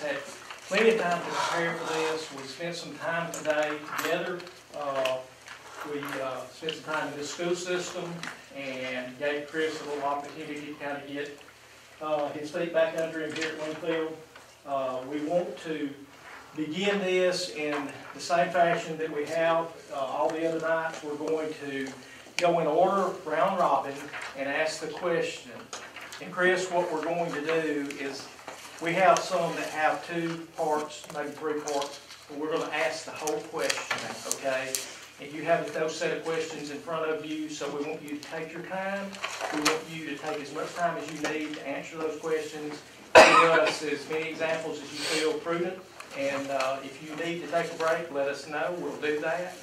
had plenty of time to prepare for this. We spent some time today together. We spent some time in the school system and gave Chris a little opportunity to kind of get his feet back under him here at Winfield. We want to begin this in the same fashion that we have all the other nights. We're going to go in order, round robin, and ask the question. And Chris, what we're going to do is, we have some that have 2 parts, maybe 3 parts, but we're going to ask the whole question, okay? And you have those set of questions in front of you, so we want you to take your time. We want you to take as much time as you need to answer those questions. Give us as many examples as you feel prudent. And if you need to take a break, let us know. We'll do that.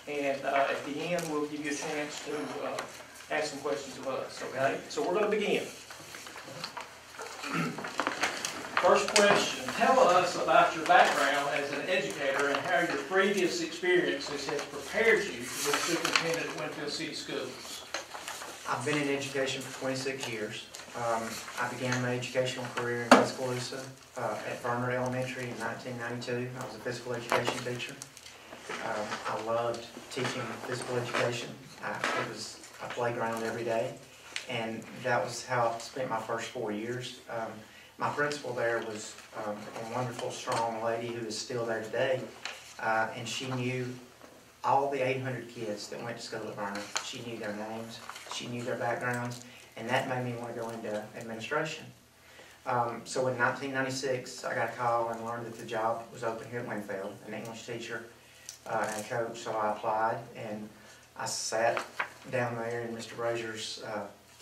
Okay. And at the end, we'll give you a chance to ask some questions of us, okay? So we're going to begin. First question, tell us about your background as an educator and how your previous experiences have prepared you to be superintendent at Winfield City Schools. I've been in education for 26 years. I began my educational career in Tuscaloosa at Barnard Elementary in 1992. I was a physical education teacher. I loved teaching physical education. It was a playground every day, and that was how I spent my first 4 years. My principal there was a wonderful, strong lady who is still there today, and she knew all the 800 kids that went to school at Barnard. She knew their names, she knew their backgrounds, and that made me want to go into administration. So in 1996, I got a call and learned that the job was open here at Winfield, an English teacher and a coach, so I applied, and I sat down there in Mr. Brazier's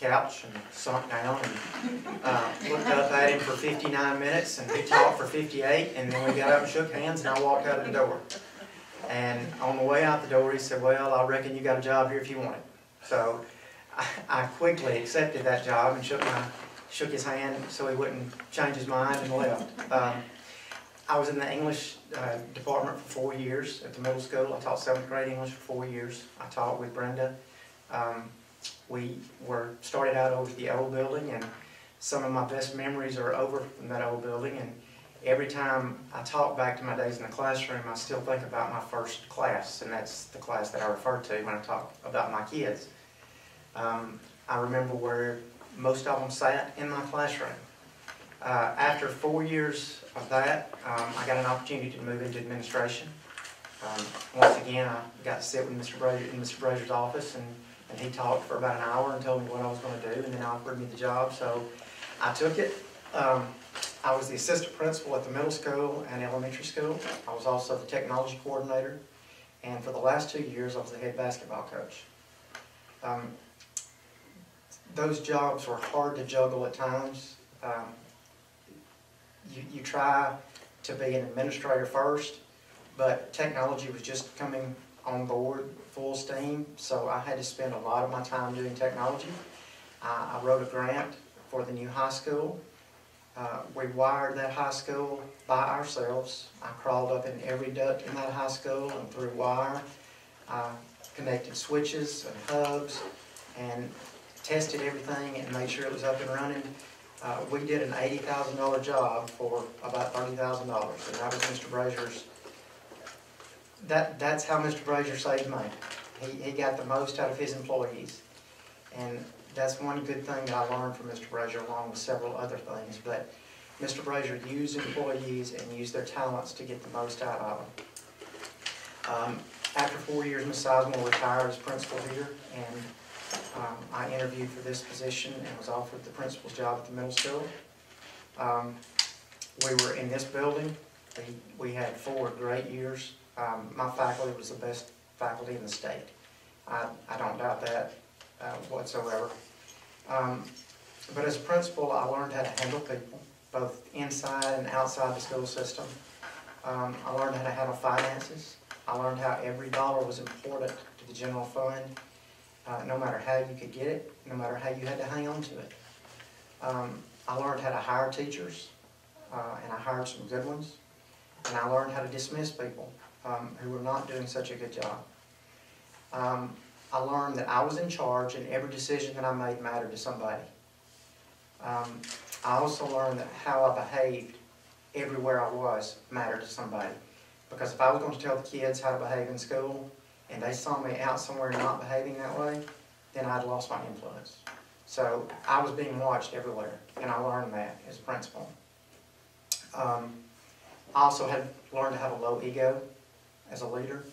couch and sunk down and looked up at him for 59 minutes, and he talked for 58, and then we got up and shook hands, and I walked out of the door. And on the way out the door, he said, "Well, I reckon you got a job here if you want it." So I quickly accepted that job and shook his hand so he wouldn't change his mind and left. I was in the English department for 4 years at the middle school. I taught 7th grade English for 4 years. I taught with Brenda. We started out over the old building, and some of my best memories are over from that old building. And every time I talk back to my days in the classroom, I still think about my first class, and that's the class that I refer to when I talk about my kids. I remember where most of them sat in my classroom. After 4 years of that, I got an opportunity to move into administration. Once again, I got to sit with Mr. Brazier in Mr. Brazier's office, and he talked for about an hour and told me what I was going to do, and then offered me the job. So I took it. I was the assistant principal at the middle school and elementary school. I was also the technology coordinator, and for the last 2 years, I was the head basketball coach. Those jobs were hard to juggle at times. You try to be an administrator first, but technology was just coming on board full steam, so I had to spend a lot of my time doing technology. I wrote a grant for the new high school. We wired that high school by ourselves. I crawled up in every duct in that high school and through wire. I connected switches and hubs and tested everything and made sure it was up and running. We did an $80,000 job for about $30,000, and that was Mr. Brazier's. That's how Mr. Brazier saved money. He got the most out of his employees, and that's one good thing that I learned from Mr. Brazier, along with several other things. But Mr. Brazier used employees and used their talents to get the most out of them. After 4 years, Ms. Sizemore retired as principal here, and I interviewed for this position and was offered the principal's job at the middle school. We were in this building. We had 4 great years. My faculty was the best faculty in the state. I don't doubt that whatsoever. But as a principal, I learned how to handle people, both inside and outside the school system. I learned how to handle finances. I learned how every dollar was important to the general fund, no matter how you could get it, no matter how you had to hang on to it. I learned how to hire teachers, and I hired some good ones. And I learned how to dismiss people who were not doing such a good job. I learned that I was in charge, and every decision that I made mattered to somebody. I also learned that how I behaved everywhere I was mattered to somebody. Because if I was going to tell the kids how to behave in school, and they saw me out somewhere not behaving that way, then I'd lost my influence. So I was being watched everywhere, and I learned that as a principal. I also had learned to have a low ego as a leader.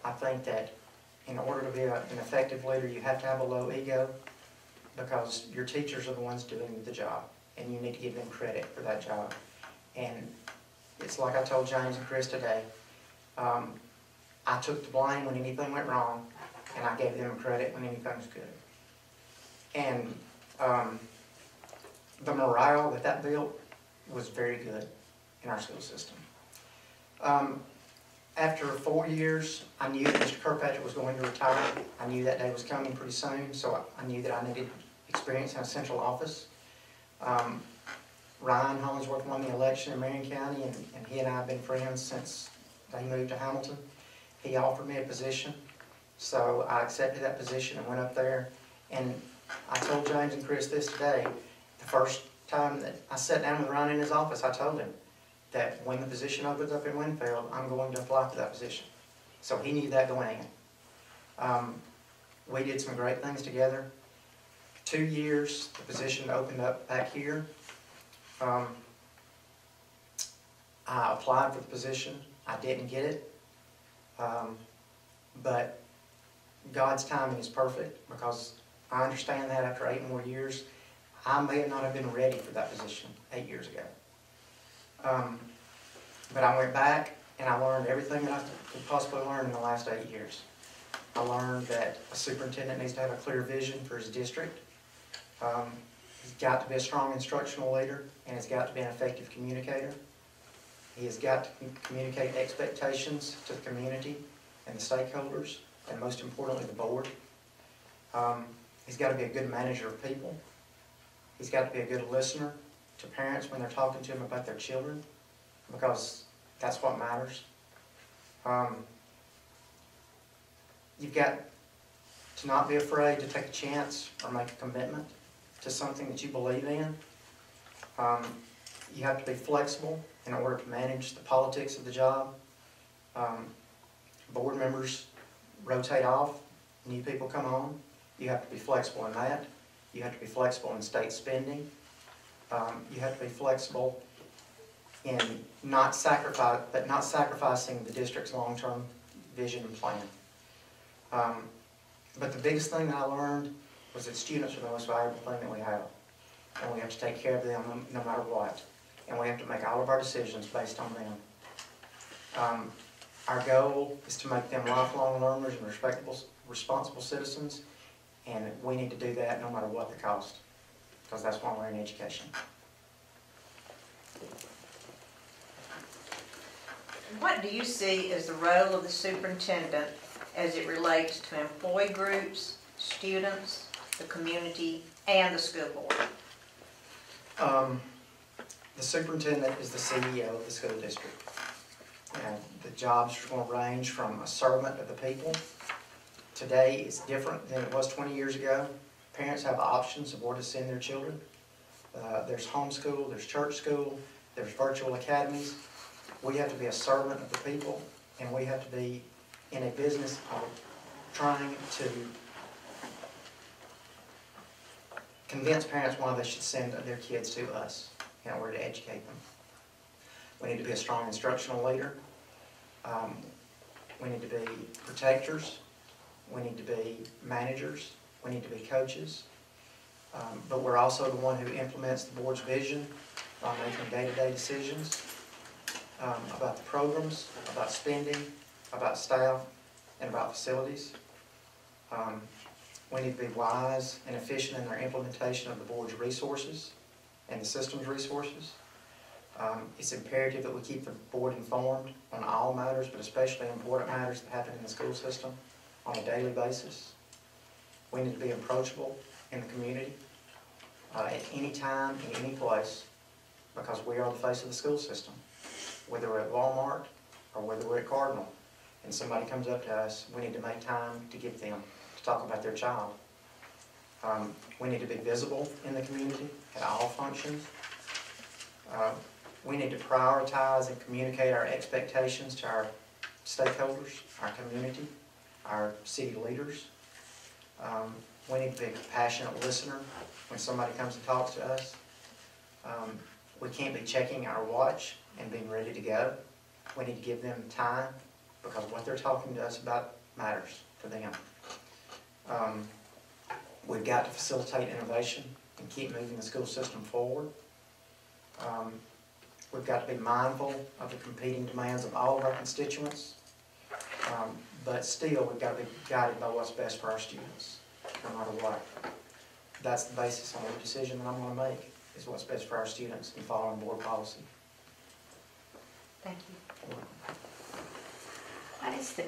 I think that in order to be an effective leader, you have to have a low ego, because your teachers are the ones doing the job, and you need to give them credit for that job. And it's like I told James and Chris today, I took the blame when anything went wrong, and I gave them credit when anything was good. And the morale that built was very good in our school system. After 4 years, I knew that Mr. Kirkpatrick was going to retire. I knew that day was coming pretty soon, so I knew that I needed experience in a central office. Ryan Hollingsworth won the election in Marion County, and he and I have been friends since he moved to Hamilton. He offered me a position, so I accepted that position and went up there. And I told James and Chris this today. The first time that I sat down with Ryan in his office, I told him that when the position opens up in Winfield, I'm going to apply for that position. So he knew that going in. We did some great things together. 2 years, the position opened up back here. I applied for the position. I didn't get it. But God's timing is perfect, because I understand that after 8 more years, I may not have been ready for that position 8 years ago. But I went back and I learned everything that I could possibly learn in the last 8 years. I learned that a superintendent needs to have a clear vision for his district. He's got to be a strong instructional leader, and he's got to be an effective communicator. He has got to communicate expectations to the community and the stakeholders, and most importantly, the board. He's got to be a good manager of people. He's got to be a good listener to parents when they're talking to them about their children, because that's what matters. You've got to not be afraid to take a chance or make a commitment to something that you believe in. You have to be flexible in order to manage the politics of the job. Board members rotate off, new people come on. You have to be flexible in that. You have to be flexible in state spending. You have to be flexible in not sacrificing the district's long-term vision and plan. But the biggest thing that I learned was that students are the most valuable thing that we have. And we have to take care of them no matter what. And we have to make all of our decisions based on them. Our goal is to make them lifelong learners and responsible citizens. And we need to do that no matter what the cost, because that's why we're in education. What do you see as the role of the superintendent as it relates to employee groups, students, the community, and the school board? The superintendent is the CEO of the school district. And the jobs are going to range from a servant of the people. Today it's different than it was 20 years ago. Parents have options of where to send their children. There's homeschool, there's church school, there's virtual academies. We have to be a servant of the people, and we have to be in a business of trying to convince parents why they should send their kids to us in order to educate them. We need to be a strong instructional leader. We need to be protectors. We need to be managers. We need to be coaches. But we're also the one who implements the board's vision by making day-to-day decisions about the programs, about spending, about staff, and about facilities. We need to be wise and efficient in our implementation of the board's resources and the system's resources. It's imperative that we keep the board informed on all matters, but especially important matters that happen in the school system on a daily basis. We need to be approachable in the community at any time, in any place, because we are the face of the school system. Whether we're at Walmart or whether we're at Cardinal and somebody comes up to us, we need to make time to give them, to talk about their child. We need to be visible in the community at all functions. We need to prioritize and communicate our expectations to our stakeholders, our community, our city leaders. We need to be a compassionate listener when somebody comes and talks to us. We can't be checking our watch and being ready to go. We need to give them time because what they're talking to us about matters to them. We've got to facilitate innovation and keep moving the school system forward. We've got to be mindful of the competing demands of all of our constituents, but still we've got to be guided by what's best for our students, no matter what. That's the basis on every decision that I'm going to make, is what's best for our students and following board policy. Thank you. What is the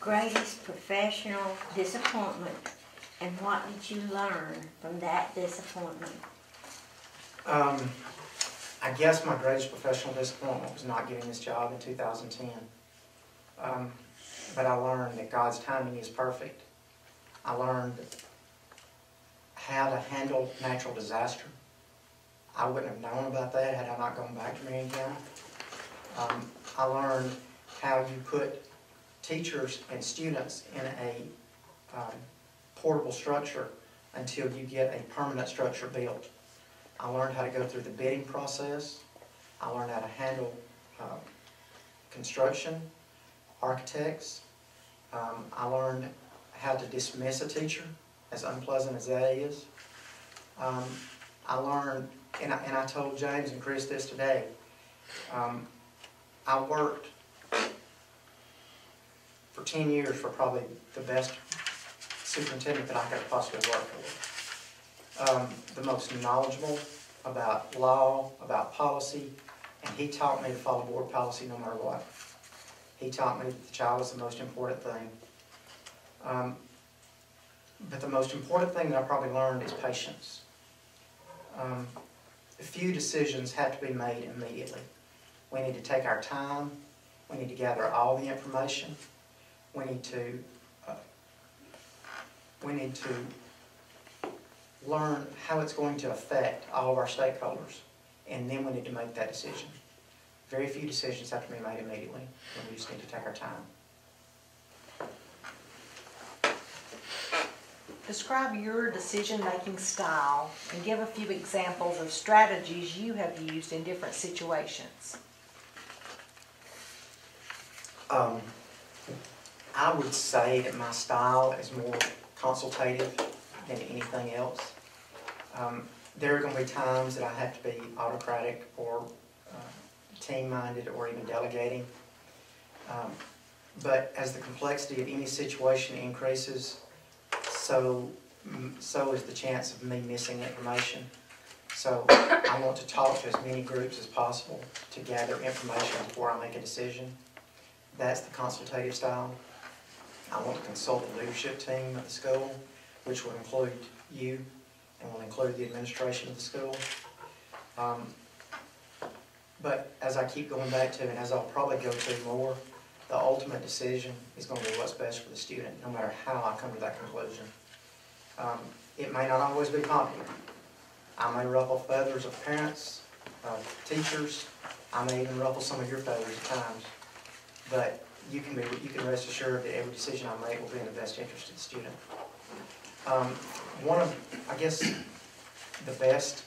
greatest professional disappointment, and what did you learn from that disappointment? I guess my greatest professional disappointment was not getting this job in 2010. But I learned that God's timing is perfect. I learned how to handle natural disaster. I wouldn't have known about that had I not gone back to Marion County. I learned how you put teachers and students in a portable structure until you get a permanent structure built. I learned how to go through the bidding process. I learned how to handle construction, architects. I learned how to dismiss a teacher, as unpleasant as that is. I learned, and I told James and Chris this today, I worked for 10 years for probably the best superintendent that I could possibly work for. The most knowledgeable about law, about policy, and he taught me to follow board policy no matter what. He taught me that the child is the most important thing. But the most important thing that I probably learned is patience. Few decisions have to be made immediately. We need to take our time. We need to gather all the information. We need to learn how it's going to affect all of our stakeholders, and then we need to make that decision. Very few decisions have to be made immediately, and we just need to take our time. Describe your decision-making style and give a few examples of strategies you have used in different situations. I would say that my style is more consultative than anything else. There are going to be times that I have to be autocratic or team-minded or even delegating. But as the complexity of any situation increases, so is the chance of me missing information. So I want to talk to as many groups as possible to gather information before I make a decision. That's the consultative style. I want to consult the leadership team of the school, which will include you and will include the administration of the school. But as I keep going back to, and as I'll probably go to more, the ultimate decision is going to be what's best for the student, no matter how I come to that conclusion. It may not always be popular. I may ruffle feathers of parents, of teachers. I may even ruffle some of your feathers at times. But you can rest assured that every decision I make will be in the best interest of the student. One of, I guess, the best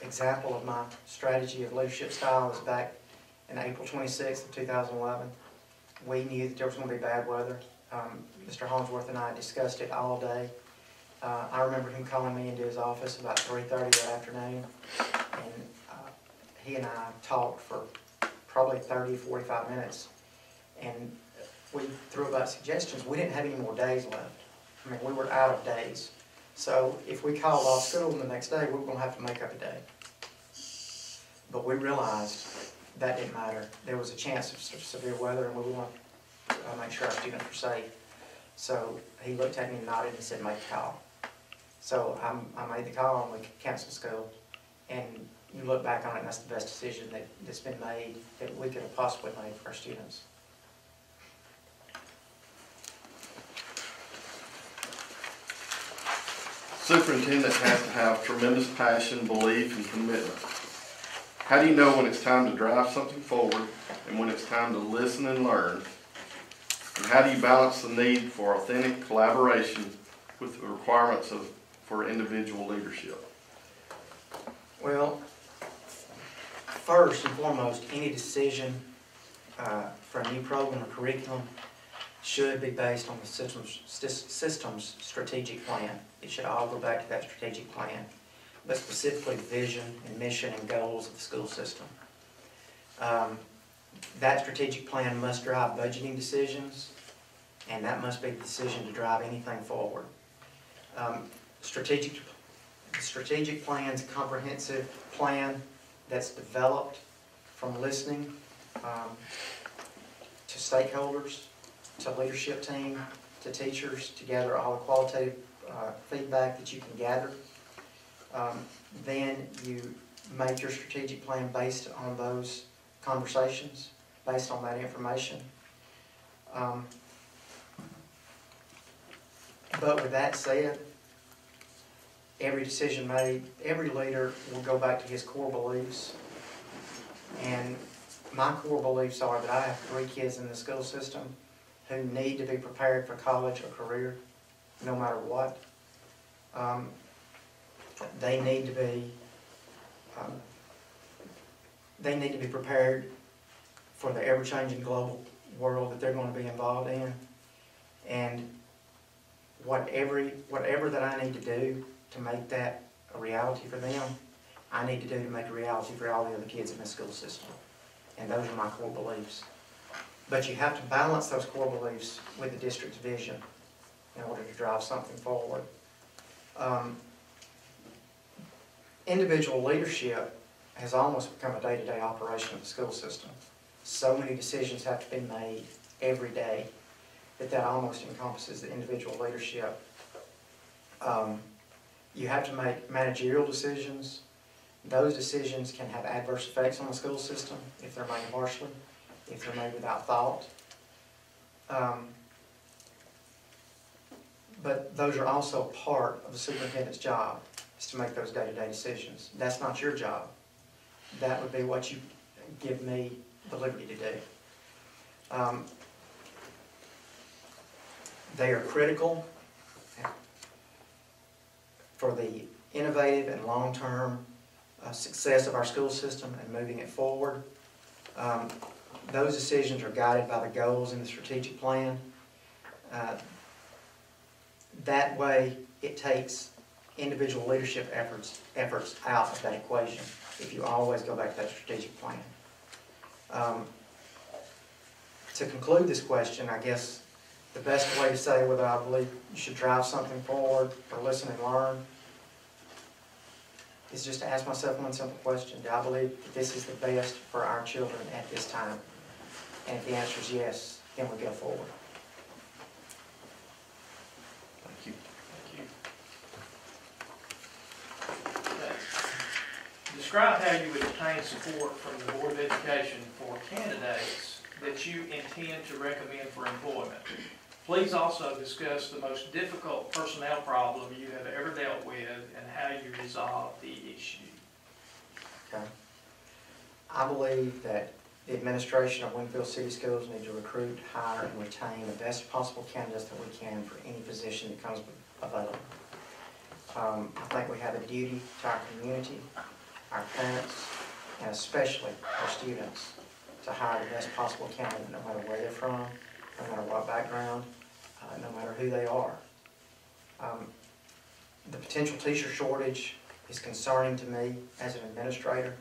example of my strategy of leadership style is back in April 26th of 2011. We knew that there was going to be bad weather. Mr. Hollingsworth and I discussed it all day. I remember him calling me into his office about 3:30 that afternoon, and he and I talked for probably 30, 45 minutes, and we threw about suggestions. We didn't have any more days left. I mean, we were out of days. So if we called off school the next day, we were going to have to make up a day. But we realized that didn't matter. There was a chance of severe weather, and we wanted to make sure our students were safe. So he looked at me and nodded and said, make the call. So I made the call, and we canceled school. And you look back on it, and that's the best decision that's been made that we could have possibly made for our students. Superintendent has to have tremendous passion, belief, and commitment. How do you know when it's time to drive something forward and when it's time to listen and learn? And how do you balance the need for authentic collaboration with the requirements for individual leadership? Well, first and foremost, any decision for a new program or curriculum should be based on the system's strategic plan. It should all go back to that strategic plan, but specifically the vision and mission and goals of the school system. That strategic plan must drive budgeting decisions, and that must be the decision to drive anything forward. Strategic plan's a comprehensive plan that's developed from listening to stakeholders, to leadership team, to teachers, to gather all the qualitative feedback that you can gather. Then you make your strategic plan based on those conversations, based on that information. But with that said, every decision made, every leader will go back to his core beliefs. And my core beliefs are that I have 3 kids in the school system who need to be prepared for college or career, no matter what. They need to be prepared for the ever-changing global world that they're going to be involved in. And whatever that I need to do to make that a reality for them, I need to do to make a reality for all the other kids in the school system. And those are my core beliefs. But you have to balance those core beliefs with the district's vision in order to drive something forward. Individual leadership has almost become a day-to-day operation of the school system. So many decisions have to be made every day that almost encompasses the individual leadership. You have to make managerial decisions. Those decisions can have adverse effects on the school system if they're made harshly, if they're made without thought. But those are also part of the superintendent's job, is to make those day-to-day decisions. That's not your job. That would be what you give me the liberty to do. They are critical for the innovative and long-term success of our school system and moving it forward. Those decisions are guided by the goals in the strategic plan. That way, it takes individual leadership efforts out of that equation if you always go back to that strategic plan. To conclude this question, I guess the best way to say whether I believe you should drive something forward or listen and learn is just to ask myself one simple question. Do I believe that this is the best for our children at this time? And if the answer is yes, then we go forward. Thank you. Thank you. Okay. Describe how you would obtain support from the Board of Education for candidates that you intend to recommend for employment. Please also discuss the most difficult personnel problem you have ever dealt with and how you resolve the issue. Okay. I believe that the administration of Winfield City Schools need to recruit, hire, and retain the best possible candidates that we can for any position that comes available. I think we have a duty to our community, our parents, and especially our students to hire the best possible candidate no matter where they're from, no matter what background, no matter who they are. The potential teacher shortage is concerning to me as an administrator.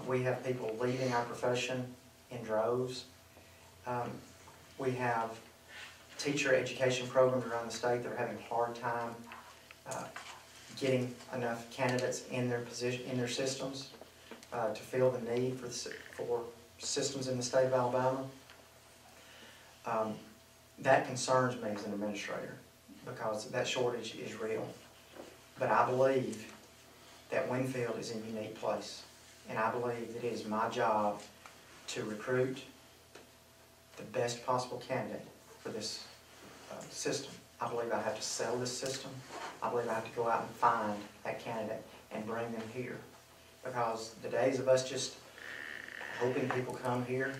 We have people leaving our profession in droves. We have teacher education programs around the state that are having a hard time getting enough candidates in their position, in their systems to fill the need for systems in the state of Alabama. That concerns me as an administrator because that shortage is real. But I believe that Winfield is in a unique place. And I believe that it is my job to recruit the best possible candidate for this system. I believe I have to sell this system. I believe I have to go out and find that candidate and bring them here. because the days of us just hoping people come here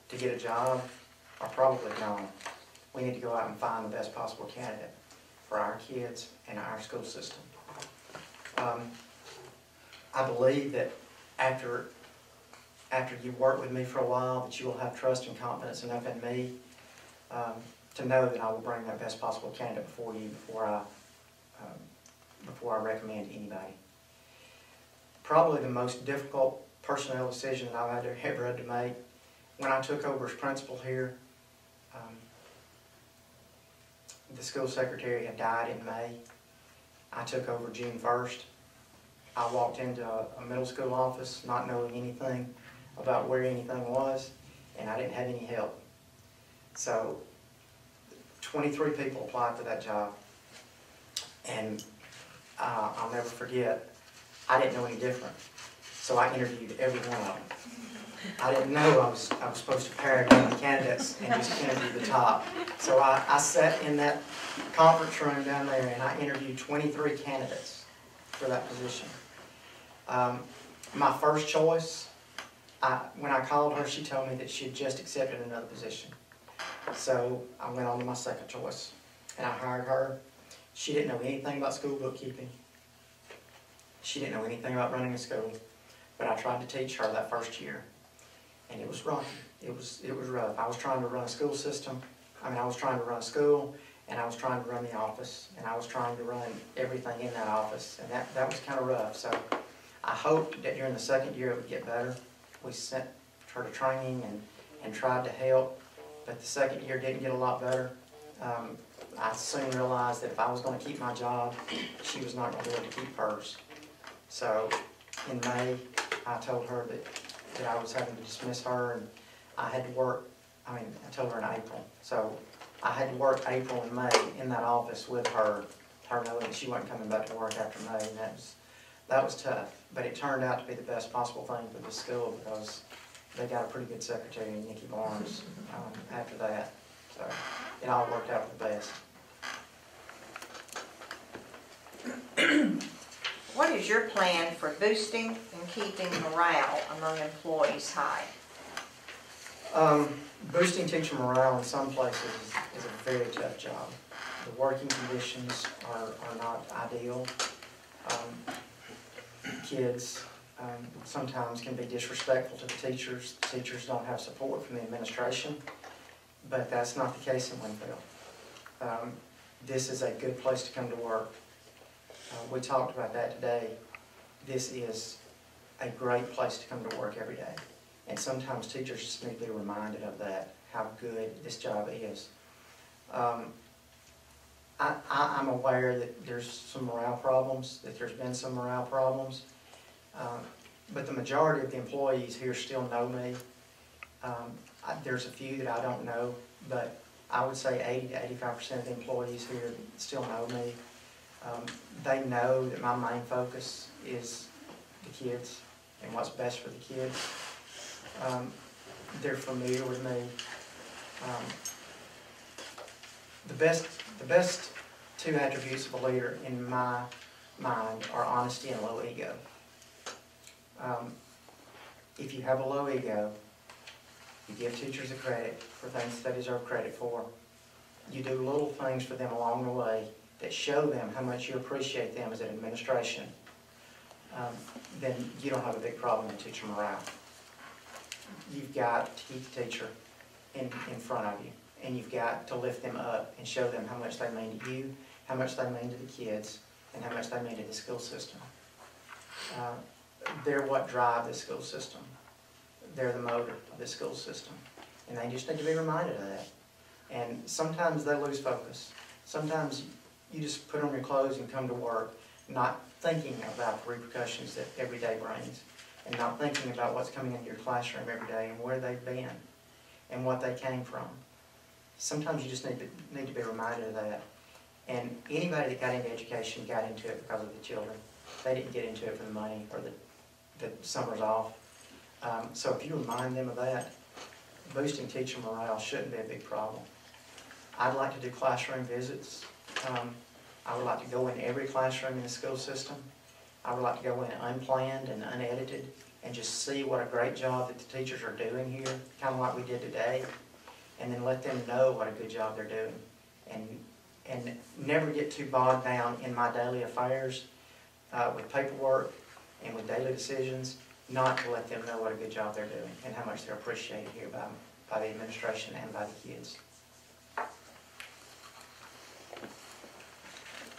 to get a job are probably gone. We need to go out and find the best possible candidate for our kids and our school system. I believe that after you work with me for a while, that you will have trust and confidence enough in me to know that I will bring that best possible candidate before you before I recommend anybody. Probably the most difficult personnel decision that I've ever had to make, when I took over as principal here, the school secretary had died in May. I took over June 1st. I walked into a middle school office not knowing anything about where anything was, and I didn't have any help. So 23 people applied for that job, and I'll never forget, I didn't know any different. So I interviewed every one of them. I didn't know I was supposed to pare down the candidates and just interview the top. So I sat in that conference room down there and I interviewed 23 candidates for that position. My first choice, when I called her, she told me that she had just accepted another position. So I went on to my second choice and I hired her. She didn't know anything about school bookkeeping. She didn't know anything about running a school, but I tried to teach her that first year. And it was rough. It was rough. I was trying to run a school system. I was trying to run a school, and I was trying to run the office, and I was trying to run everything in that office, and that was kind of rough. So I hoped that during the second year it would get better. We sent her to training and tried to help, but the second year didn't get a lot better. I soon realized that if I was going to keep my job, she was not going to be able to keep hers. So in May, I told her that I was having to dismiss her, and I had to work, I told her in April. So I had to work April and May in that office with her knowing that she wasn't coming back to work after May, and that was tough. But it turned out to be the best possible thing for the school because they got a pretty good secretary in Nikki Barnes after that. So it all worked out for the best. What is your plan for boosting and keeping morale among employees high? Boosting teacher morale in some places is a very tough job. The working conditions are not ideal. Kids sometimes can be disrespectful to the teachers. The teachers don't have support from the administration, but that's not the case in Winfield. This is a good place to come to work. We talked about that today. This is a great place to come to work every day. And sometimes teachers just need to be reminded of that, how good this job is. I'm aware that there's some morale problems, that there's been some morale problems. But the majority of the employees here still know me. There's a few that I don't know, but I would say 80 to 85% of the employees here still know me. They know that my main focus is the kids and what's best for the kids. They're familiar with me. The best two attributes of a leader in my mind are honesty and low ego. If you have a low ego, you give teachers a credit for things they deserve credit for. You do little things for them along the way that show them how much you appreciate them as an administration, then you don't have a big problem with teacher morale. You've got to keep the teacher in front of you, and you've got to lift them up and show them how much they mean to you, how much they mean to the kids, and how much they mean to the school system. They're what drive the school system. They're the motor of the school system, and they just need to be reminded of that. And sometimes they lose focus. Sometimes you just put on your clothes and come to work, not thinking about the repercussions that every day brings, and not thinking about what's coming into your classroom every day and where they've been and what they came from. Sometimes you just need to be reminded of that. And anybody that got into education got into it because of the children. They didn't get into it for the money or the summers off. So if you remind them of that, boosting teacher morale shouldn't be a big problem. I'd like to do classroom visits. I would like to go in every classroom in the school system I would like to go in unplanned and unedited and just see what a great job that the teachers are doing here, kind of like we did today, and then let them know what a good job they're doing. And never get too bogged down in my daily affairs with paperwork and with daily decisions, not to let them know what a good job they're doing and how much they're appreciated here by the administration and by the kids.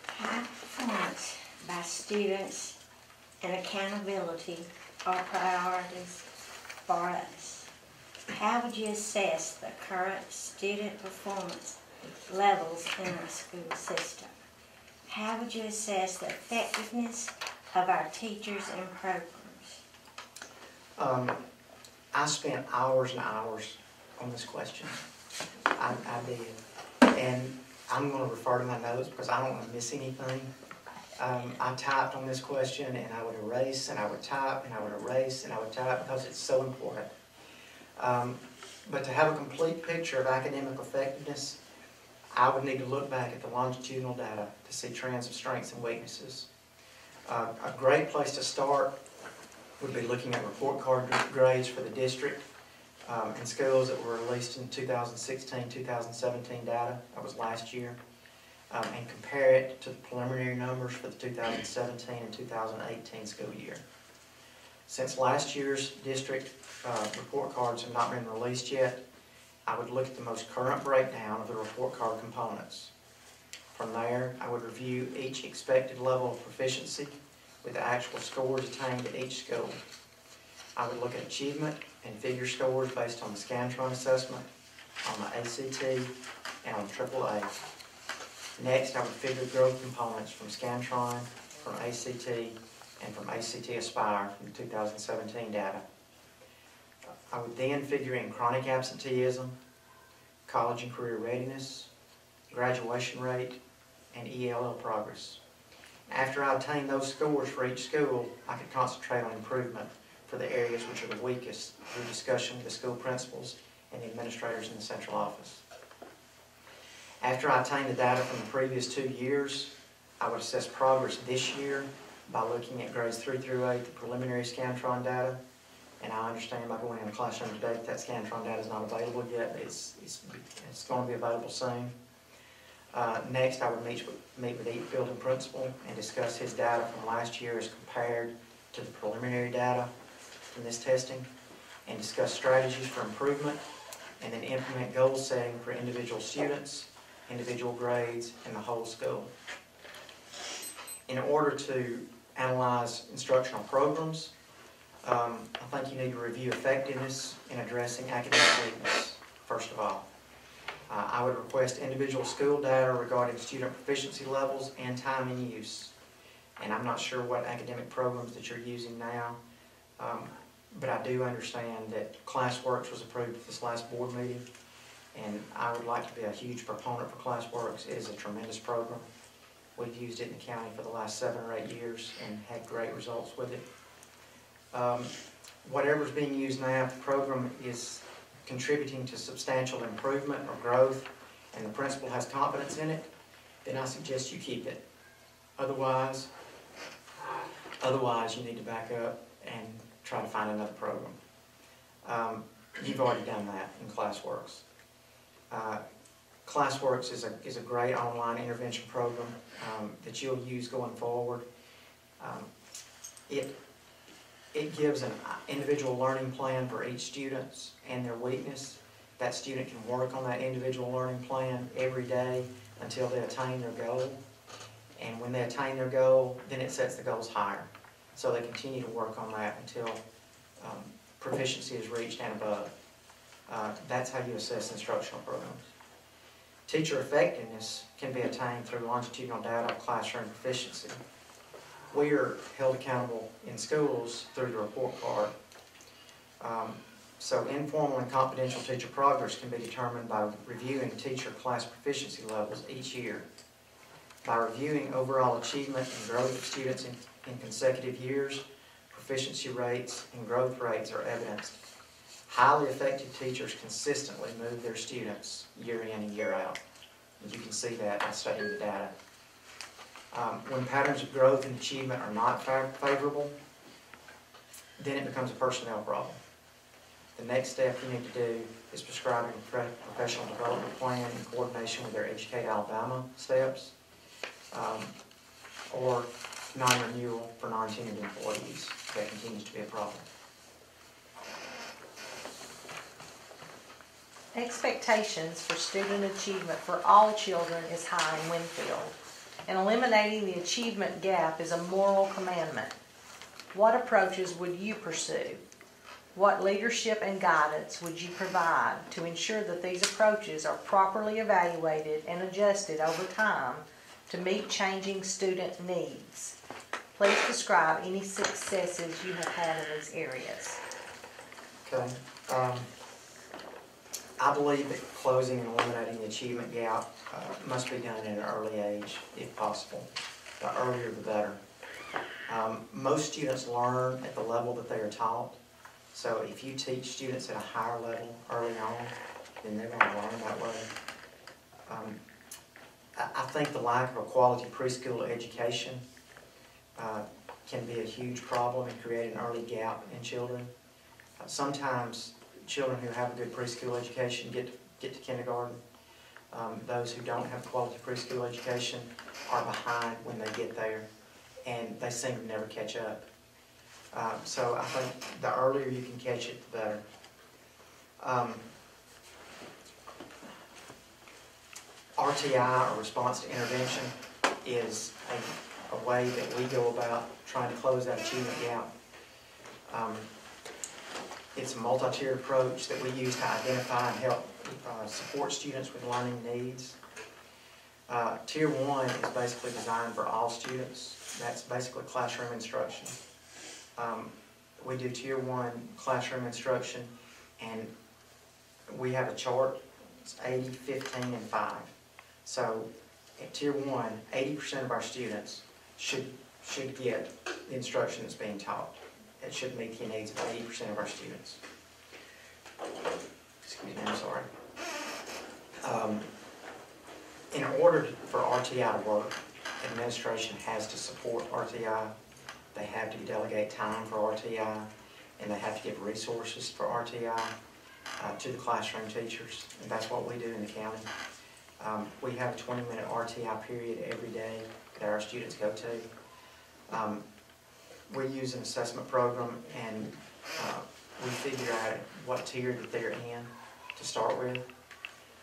High performance by students and accountability are priorities for us. How would you assess the current student performance levels in our school system? How would you assess the effectiveness of our teachers and programs? I spent hours and hours on this question. I did. And I'm going to refer to my notes because I don't want to miss anything. I typed on this question and I would erase and I would type and I would erase and I would type because it's so important. But to have a complete picture of academic effectiveness, I would need to look back at the longitudinal data to see trends of strengths and weaknesses. A great place to start would be looking at report card grades for the district in schools that were released in 2016-2017 data, that was last year, and compare it to the preliminary numbers for the 2017 and 2018 school year. Since last year's district report cards have not been released yet, I would look at the most current breakdown of the report card components. From there, I would review each expected level of proficiency with the actual scores attained at each school. I would look at achievement and figure scores based on the Scantron assessment, on the ACT, and on AAA. Next, I would figure growth components from Scantron, from ACT, and from ACT Aspire from the 2017 data. I would then figure in chronic absenteeism, college and career readiness, graduation rate, and ELL progress. After I obtained those scores for each school, I could concentrate on improvement for the areas which are the weakest through discussion with the school principals and the administrators in the central office. After I obtained the data from the previous 2 years, I would assess progress this year by looking at grades 3 through 8, the preliminary Scantron data. And I understand by going in the classroom today that Scantron data is not available yet. It's going to be available soon. Next, I would meet with each building principal and discuss his data from last year as compared to the preliminary data from this testing, and discuss strategies for improvement, and then implement goal setting for individual students, individual grades, and the whole school. In order to analyze instructional programs, I think you need to review effectiveness in addressing academic weakness, first of all. I would request individual school data regarding student proficiency levels and time in use. And I'm not sure what academic programs that you're using now, but I do understand that ClassWorks was approved at this last board meeting, and I would like to be a huge proponent for ClassWorks. It is a tremendous program. We've used it in the county for the last 7 or 8 years and had great results with it. Whatever's being used now, if the program is contributing to substantial improvement or growth and the principal has confidence in it, then I suggest you keep it. Otherwise you need to back up and try to find another program. You've already done that in ClassWorks. ClassWorks is a great online intervention program that you'll use going forward. It gives an individual learning plan for each student and their weakness. That student can work on that individual learning plan every day until they attain their goal. And when they attain their goal, then it sets the goals higher. So they continue to work on that until proficiency is reached and above. That's how you assess instructional programs. Teacher effectiveness can be attained through longitudinal data of classroom proficiency. We are held accountable in schools through the report card. So informal and confidential teacher progress can be determined by reviewing teacher class proficiency levels each year. By reviewing overall achievement and growth of students in consecutive years, proficiency rates and growth rates are evidenced. Highly effective teachers consistently move their students year in and year out. And you can see that by studying the data. When patterns of growth and achievement are not favorable, then it becomes a personnel problem. The next step you need to do is prescribing a professional development plan in coordination with their Educate Alabama steps, or non-renewal for non-tenured employees. That continues to be a problem. Expectations for student achievement for all children is high in Winfield, and eliminating the achievement gap is a moral commandment. What approaches would you pursue? What leadership and guidance would you provide to ensure that these approaches are properly evaluated and adjusted over time to meet changing student needs? Please describe any successes you have had in these areas. Okay. I believe that closing and eliminating the achievement gap must be done at an early age, if possible. The earlier, the better. Most students learn at the level that they are taught. So if you teach students at a higher level early on, then they're going to learn that way. I think the lack of a quality preschool education can be a huge problem and create an early gap in children. Sometimes children who have a good preschool education get to kindergarten. Those who don't have quality preschool education are behind when they get there, and they seem to never catch up. So I think the earlier you can catch it, the better. RTI, or response to intervention, is a way that we go about trying to close that achievement gap. It's a multi-tiered approach that we use to identify and help support students with learning needs. Tier 1 is basically designed for all students. That's basically classroom instruction. We do Tier 1 classroom instruction, and we have a chart. It's 80, 15, and 5. So at Tier 1, 80% of our students should get the instruction that's being taught. It should meet the needs of 80% of our students. Excuse me, I'm sorry. In order for RTI to work, administration has to support RTI. They have to delegate time for RTI, and they have to give resources for RTI to the classroom teachers, and that's what we do in the county. We have a 20-minute RTI period every day that our students go to. We use an assessment program, and we figure out what tier that they're in to start with.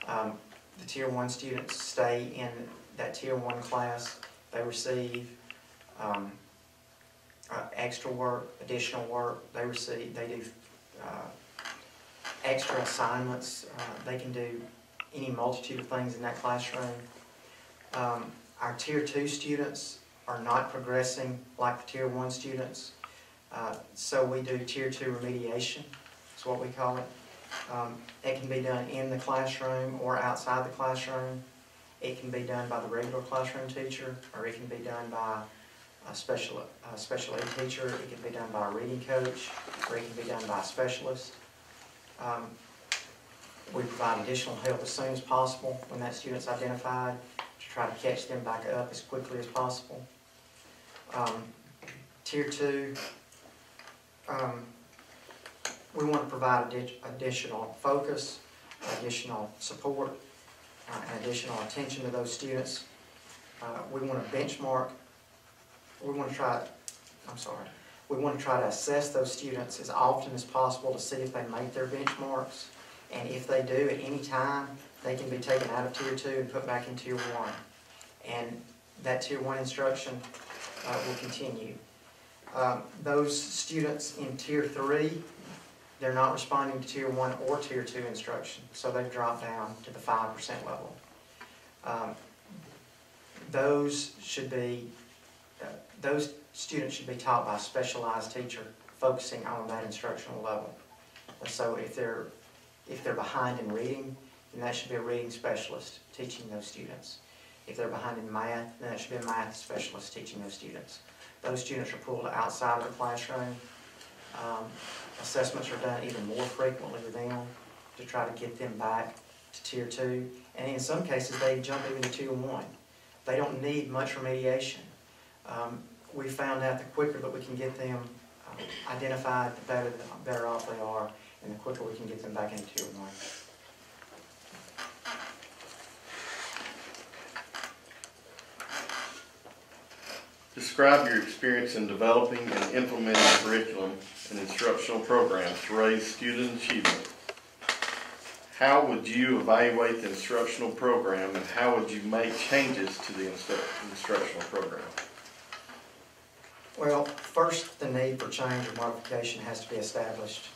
The Tier 1 students stay in that Tier 1 class. They receive extra work, additional work. They do extra assignments. They can do any multitude of things in that classroom. Our Tier 2 students are not progressing like the Tier 1 students. So we do Tier 2 remediation, is what we call it. It can be done in the classroom or outside the classroom. It can be done by the regular classroom teacher, or it can be done by a special ed teacher. It can be done by a reading coach, or it can be done by a specialist. We provide additional help as soon as possible when that student's identified to try to catch them back up as quickly as possible. Tier 2, we want to provide additional focus, additional support, and additional attention to those students. We want to benchmark. We want to try to assess those students as often as possible to see if they make their benchmarks. And if they do at any time, they can be taken out of Tier 2 and put back in Tier 1. And that Tier 1 instruction will continue. Those students in Tier 3, they're not responding to Tier 1 or Tier 2 instruction, so they've dropped down to the 5% level. Those students should be taught by a specialized teacher focusing on that instructional level. So if they're behind in reading, then that should be a reading specialist teaching those students. If they're behind in math, then that should be a math specialist teaching those students. Those students are pulled outside of the classroom. Assessments are done even more frequently with them to try to get them back to Tier 2. And in some cases, they jump even to Tier 1. They don't need much remediation. We found out the quicker that we can get them identified, the better off they are, and the quicker we can get them back into Tier 1. Describe your experience in developing and implementing curriculum and instructional programs to raise student achievement. How would you evaluate the instructional program, and how would you make changes to the instructional program? Well, first, the need for change or modification has to be established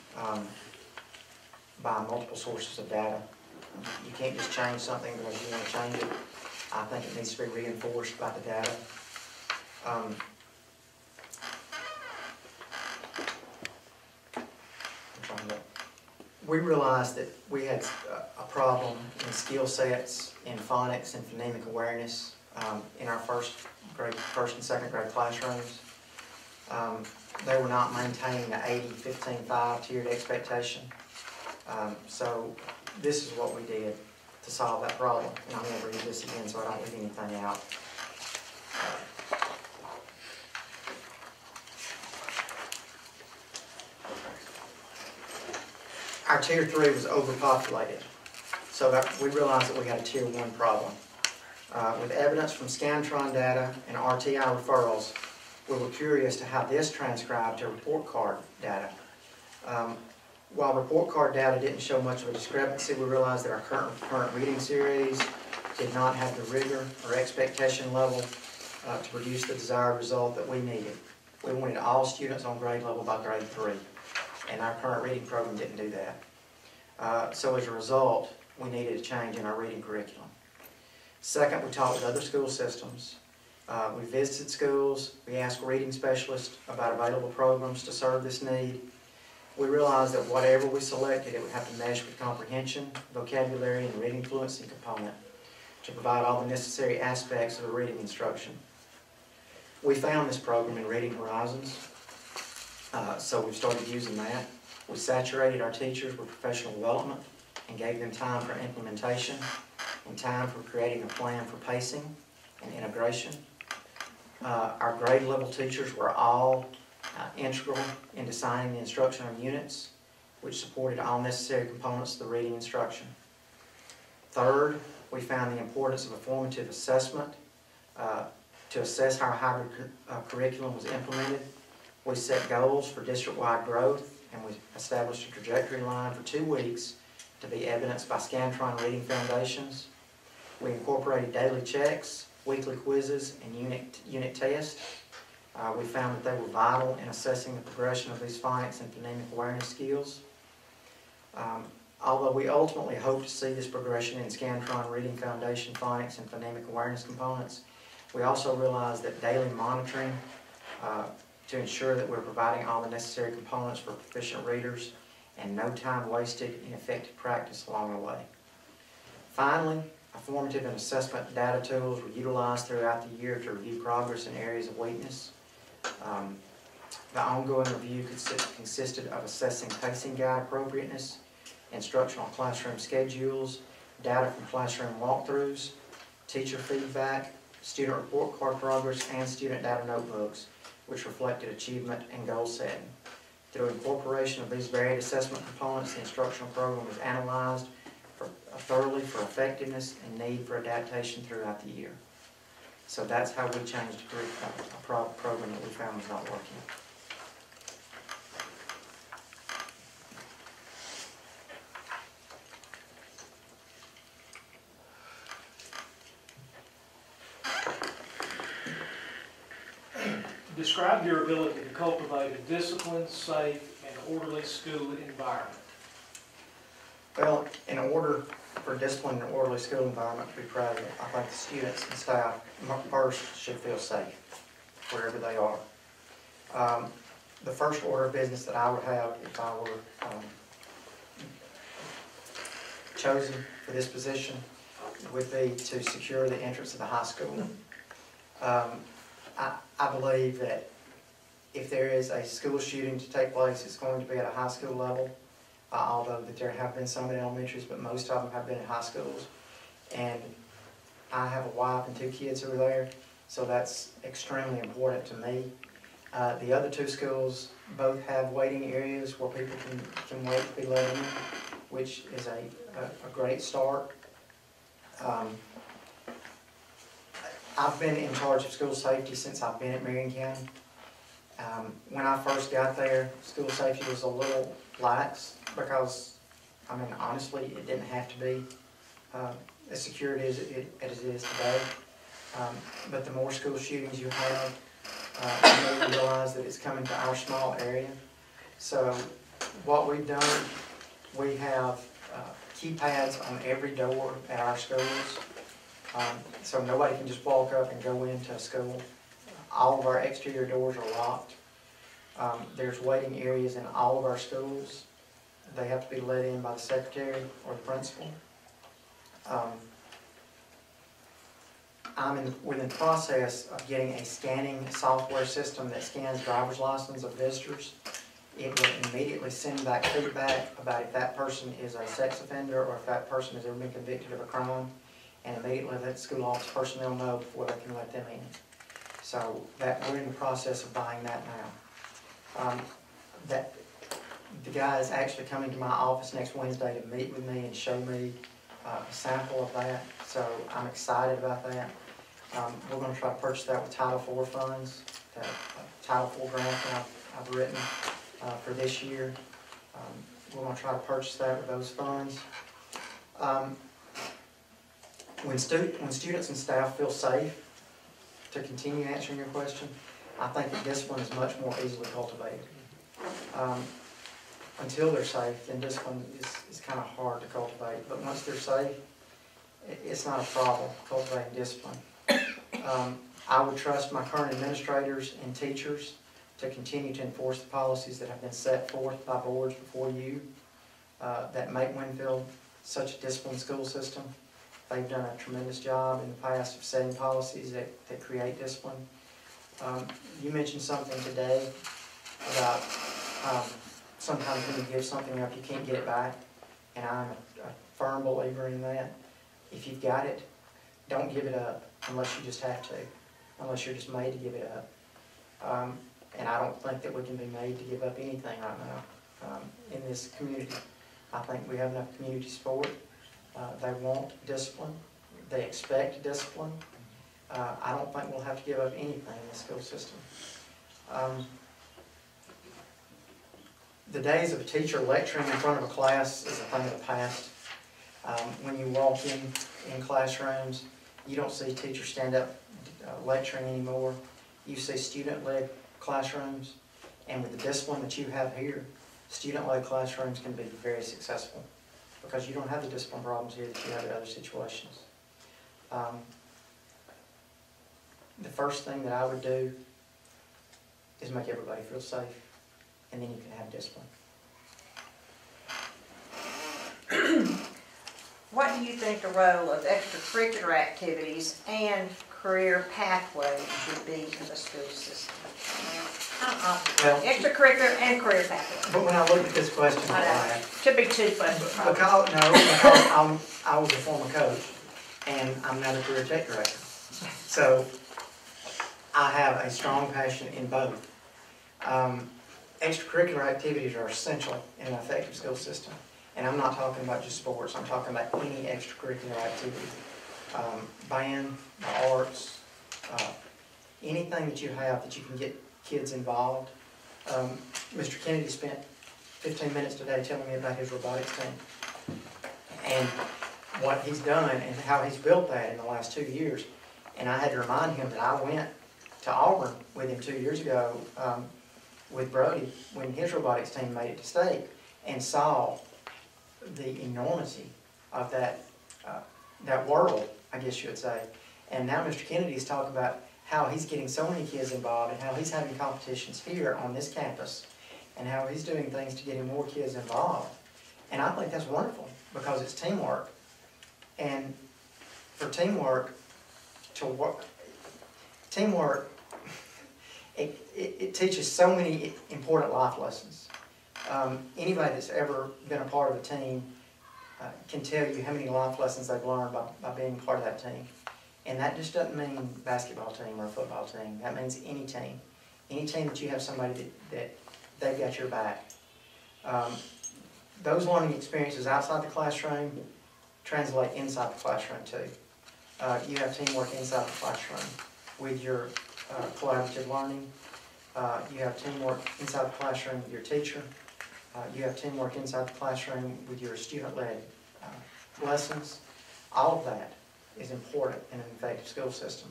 by multiple sources of data. You can't just change something because you want to change it. I think it needs to be reinforced by the data. We realized that we had a problem in skill sets in phonics and phonemic awareness in our first and second grade classrooms. They were not maintaining the 80-15-5 tiered expectation. So this is what we did to solve that problem. And I'm going to read this again so I don't leave anything out. Our Tier 3 was overpopulated, so that we realized that we had a Tier 1 problem. With evidence from Scantron data and RTI referrals, we were curious to how this transcribed to report card data. While report card data didn't show much of a discrepancy, we realized that our current reading series did not have the rigor or expectation level to produce the desired result that we needed. We wanted all students on grade level by grade 3, and our current reading program didn't do that. So as a result, we needed a change in our reading curriculum. Second, we talked with other school systems. We visited schools, we asked reading specialists about available programs to serve this need. We realized that whatever we selected, it would have to mesh with comprehension, vocabulary, and reading fluency component to provide all the necessary aspects of a reading instruction. We found this program in Reading Horizons, so we started using that. We saturated our teachers with professional development and gave them time for implementation and time for creating a plan for pacing and integration. Our grade level teachers were all integral in designing the instructional units, which supported all necessary components of the reading instruction. Third, we found the importance of a formative assessment to assess how our hybrid curriculum was implemented. We set goals for district-wide growth, and we established a trajectory line for 2 weeks to be evidenced by Scantron Reading Foundations. We incorporated daily checks, weekly quizzes, and unit tests. We found that they were vital in assessing the progression of these phonics and phonemic awareness skills. Although we ultimately hope to see this progression in Scantron Reading Foundation phonics and phonemic awareness components, we also realized that daily monitoring to ensure that we're providing all the necessary components for proficient readers and no time wasted in effective practice along the way. Finally, formative and assessment data tools were utilized throughout the year to review progress in areas of weakness. The ongoing review consisted of assessing pacing guide appropriateness, instructional classroom schedules, data from classroom walkthroughs, teacher feedback, student report card progress, and student data notebooks, which reflected achievement and goal setting. Through incorporation of these varied assessment components, the instructional program was analyzed thoroughly for effectiveness and need for adaptation throughout the year. So that's how we changed a program that we found was not working. Describe your ability to cultivate a disciplined, safe, and orderly school environment. Well, in order for a disciplined and orderly school environment to be present, I think the students and staff first should feel safe wherever they are. The first order of business that I would have if I were chosen for this position would be to secure the entrance of the high school. I believe that if there is a school shooting to take place, it's going to be at a high school level. Although that there have been some in elementaries, but most of them have been in high schools. And I have a wife and 2 kids who are there, so that's extremely important to me. The other two schools both have waiting areas where people can wait to be let in, which is a great start. I've been in charge of school safety since I've been at Marion County. When I first got there, school safety was a little lax because, I mean, honestly, it didn't have to be as secure as it is today. But the more school shootings you have, the more you realize that it's coming to our small area. So what we've done, we have keypads on every door at our schools. So nobody can just walk up and go into a school. All of our exterior doors are locked. There's waiting areas in all of our schools. They have to be let in by the secretary or the principal. We're in the process of getting a scanning software system that scans driver's license of visitors. It will immediately send back feedback about if that person is a sex offender or if that person has ever been convicted of a crime, and immediately let school office personnel know before they can let them in. So we're in the process of buying that now. The guy is actually coming to my office next Wednesday to meet with me and show me a sample of that, so I'm excited about that. We're going to try to purchase that with Title IV funds, the Title IV grant that I've written for this year. We're going to try to purchase that with those funds. When students and staff feel safe to continue answering your question, I think that discipline is much more easily cultivated. Until they're safe, then discipline is kind of hard to cultivate. But once they're safe, it's not a problem cultivating discipline. I would trust my current administrators and teachers to continue to enforce the policies that have been set forth by boards before you that make Winfield such a disciplined school system. They've done a tremendous job in the past of setting policies that create discipline. You mentioned something today about sometimes when you give something up, you can't get it back, and I'm a firm believer in that. If you've got it, don't give it up unless you just have to, unless you're just made to give it up. And I don't think that we can be made to give up anything right now in this community. I think we have enough community support. They want discipline. They expect discipline. I don't think we'll have to give up anything in the school system. The days of a teacher lecturing in front of a class is a thing of the past. When you walk in classrooms, you don't see teachers stand up lecturing anymore. You see student-led classrooms, and with the discipline that you have here, student-led classrooms can be very successful because you don't have the discipline problems here that you have in other situations. The first thing that I would do is make everybody feel safe, and then you can have discipline. What do you think the role of extracurricular activities and career pathways should be in the school system? Well, Extracurricular and career pathways. but when I look at this question, I I know. laugh. Should be two questions. probably. Because I was a former coach, and I'm now the career tech director. So I have a strong passion in both. Extracurricular activities are essential in an effective school system. And I'm not talking about just sports, I'm talking about any extracurricular activity. Band, the arts, anything that you have that you can get kids involved. Mr. Kennedy spent 15 minutes today telling me about his robotics team and what he's done and how he's built that in the last 2 years. And I had to remind him that I went to Auburn with him 2 years ago with Brody when his robotics team made it to state and saw the enormity of that world, I guess you would say. And now Mr. Kennedy is talking about how he's getting so many kids involved and how he's having competitions here on this campus and how he's doing things to getting more kids involved. And I think that's wonderful because it's teamwork. And for teamwork to work, it teaches so many important life lessons. Anybody that's ever been a part of a team can tell you how many life lessons they've learned by being part of that team. And that just doesn't mean basketball team or a football team. That means any team. Any team that you have somebody that they've got your back. Those learning experiences outside the classroom translate inside the classroom too. You have teamwork inside the classroom with your collaborative learning. You have teamwork inside the classroom with your teacher. You have teamwork inside the classroom with your student-led lessons. All of that is important in an effective school system.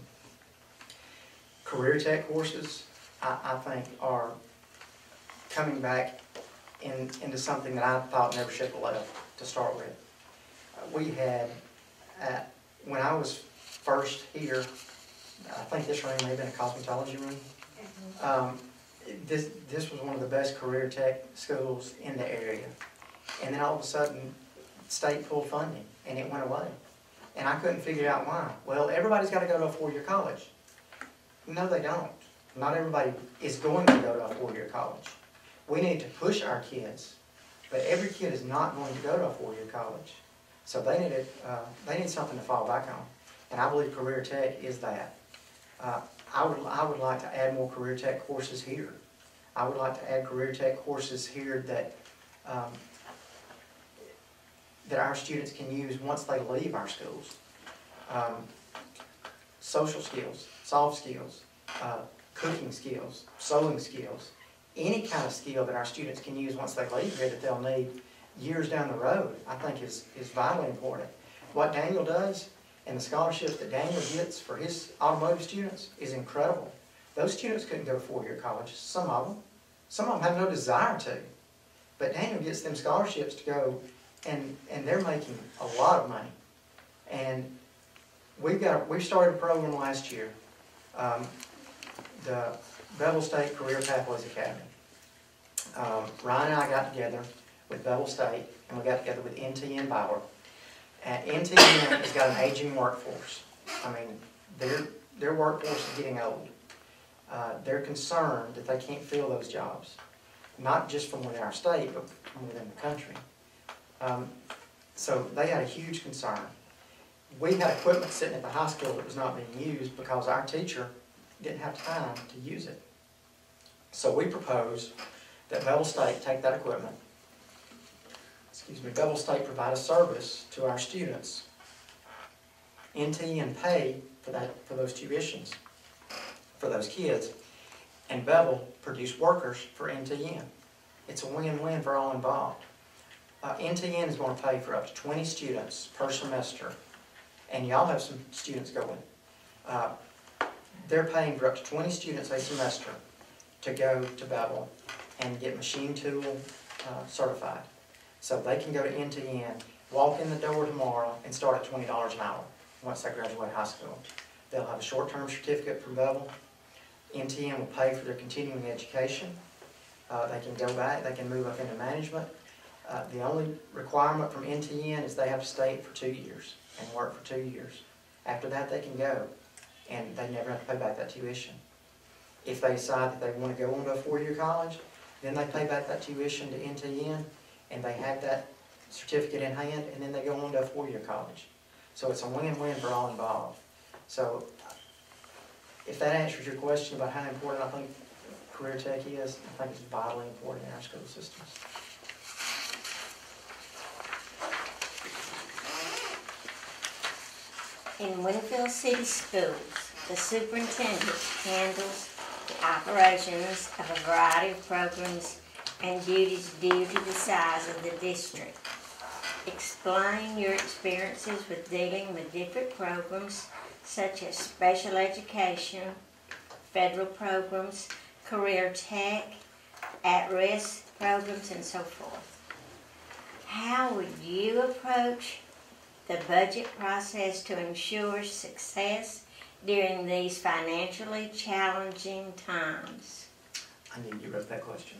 Career tech courses, I think, are coming back into something that I thought never should have left to start with. We had, when I was first here, I think this room may have been a cosmetology room. This was one of the best career tech schools in the area. And then all of a sudden, state pulled funding, and it went away. And I couldn't figure out why. Well, everybody's got to go to a four-year college. No, they don't. Not everybody is going to go to a four-year college. We need to push our kids, but every kid is not going to go to a four-year college. So they need something to fall back on. And I believe career tech is that. I would like to add more career tech courses here. I would like to add career tech courses here that that our students can use once they leave our schools. Social skills, soft skills, cooking skills, sewing skills, any kind of skill that our students can use once they leave here that they'll need years down the road, I think is vitally important. What Daniel does and the scholarships that Daniel gets for his automotive students is incredible. Those students couldn't go to four-year college, some of them. Some of them have no desire to. But Daniel gets them scholarships to go, and they're making a lot of money. And we started a program last year, the Bevel State Career Pathways Academy. Ryan and I got together with Bevel State, and we got together with NTN Bauer. And NTN has got an aging workforce. I mean, their workforce is getting old. They're concerned that they can't fill those jobs, not just from within our state, but from within the country. So they had a huge concern. We had equipment sitting at the high school that was not being used because our teacher didn't have time to use it. So we proposed that Bevel State take that equipment, Bevel State provide a service to our students. NTN pay for those tuitions for those kids, and Bevel produce workers for NTN. It's a win-win for all involved. NTN is going to pay for up to 20 students per semester, and y'all have some students going. They're paying for up to 20 students a semester to go to Bevel and get machine tool certified. So they can go to NTN, walk in the door tomorrow, and start at $20 an hour once they graduate high school. They'll have a short-term certificate from Bevel. NTN will pay for their continuing education. They can go back, they can move up into management. The only requirement from NTN is they have to stay for 2 years and work for 2 years. After that, they can go, and they never have to pay back that tuition. If they decide that they want to go on to a four-year college, then they pay back that tuition to NTN, and they have that certificate in hand, and then they go on to a four-year college. So it's a win-win for all involved. So if that answers your question about how important I think career tech is, I think it's vitally important in our school systems. In Winfield City Schools, the superintendent handles the operations of a variety of programs and duties due to the size of the district. Explain your experiences with dealing with different programs such as special education, federal programs, career tech, at-risk programs, and so forth. How would you approach the budget process to ensure success during these financially challenging times? I knew you wrote that question.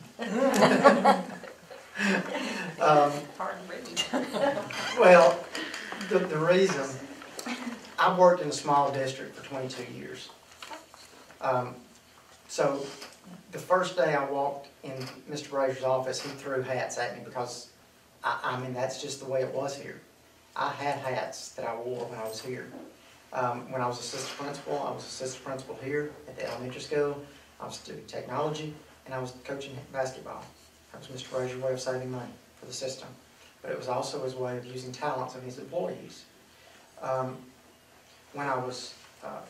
Hard to read. Well, the reason, I worked in a small district for 22 years. So the first day I walked in Mr. Brazier's office, he threw hats at me because, I mean, that's just the way it was here. I had hats that I wore when I was here. When I was assistant principal here at the elementary school. I was doing technology, and I was coaching basketball. That was Mr. Frazier's way of saving money for the system. But it was also his way of using talents of his employees. When I was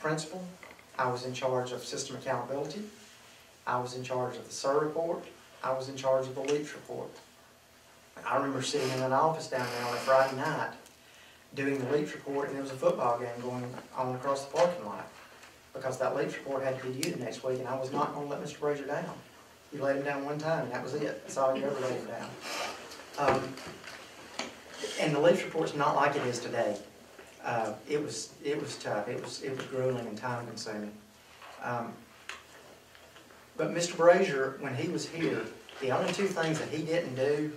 principal, I was in charge of system accountability. I was in charge of the SIR report. I was in charge of the LEAPS report. I remember sitting in an office down there on a Friday night doing the LEAPS report, and there was a football game going on across the parking lot because that LEAPS report had to be due the next week, and I was not going to let Mr. Frazier down. You laid him down one time, and that was it. That's all you ever laid him down. And the LEAPS report's not like it is today. It was tough. It was grueling and time consuming. But Mr. Brazier, when he was here, the only two things that he didn't do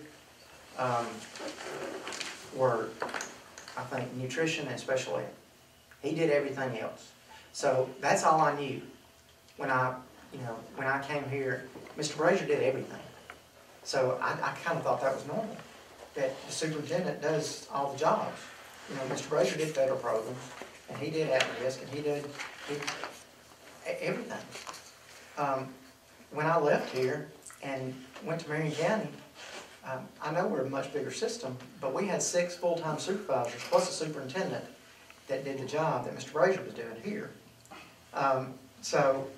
were, I think, nutrition and special ed. He did everything else. So that's all I knew when I came here. Mr. Brazier did everything. So I kind of thought that was normal, that the superintendent does all the jobs. Mr. Brazier did federal programs, and he did at-risk, and he did everything. When I left here and went to Marion County, I know we're a much bigger system, but we had 6 full-time supervisors plus a superintendent that did the job that Mr. Brazier was doing here. So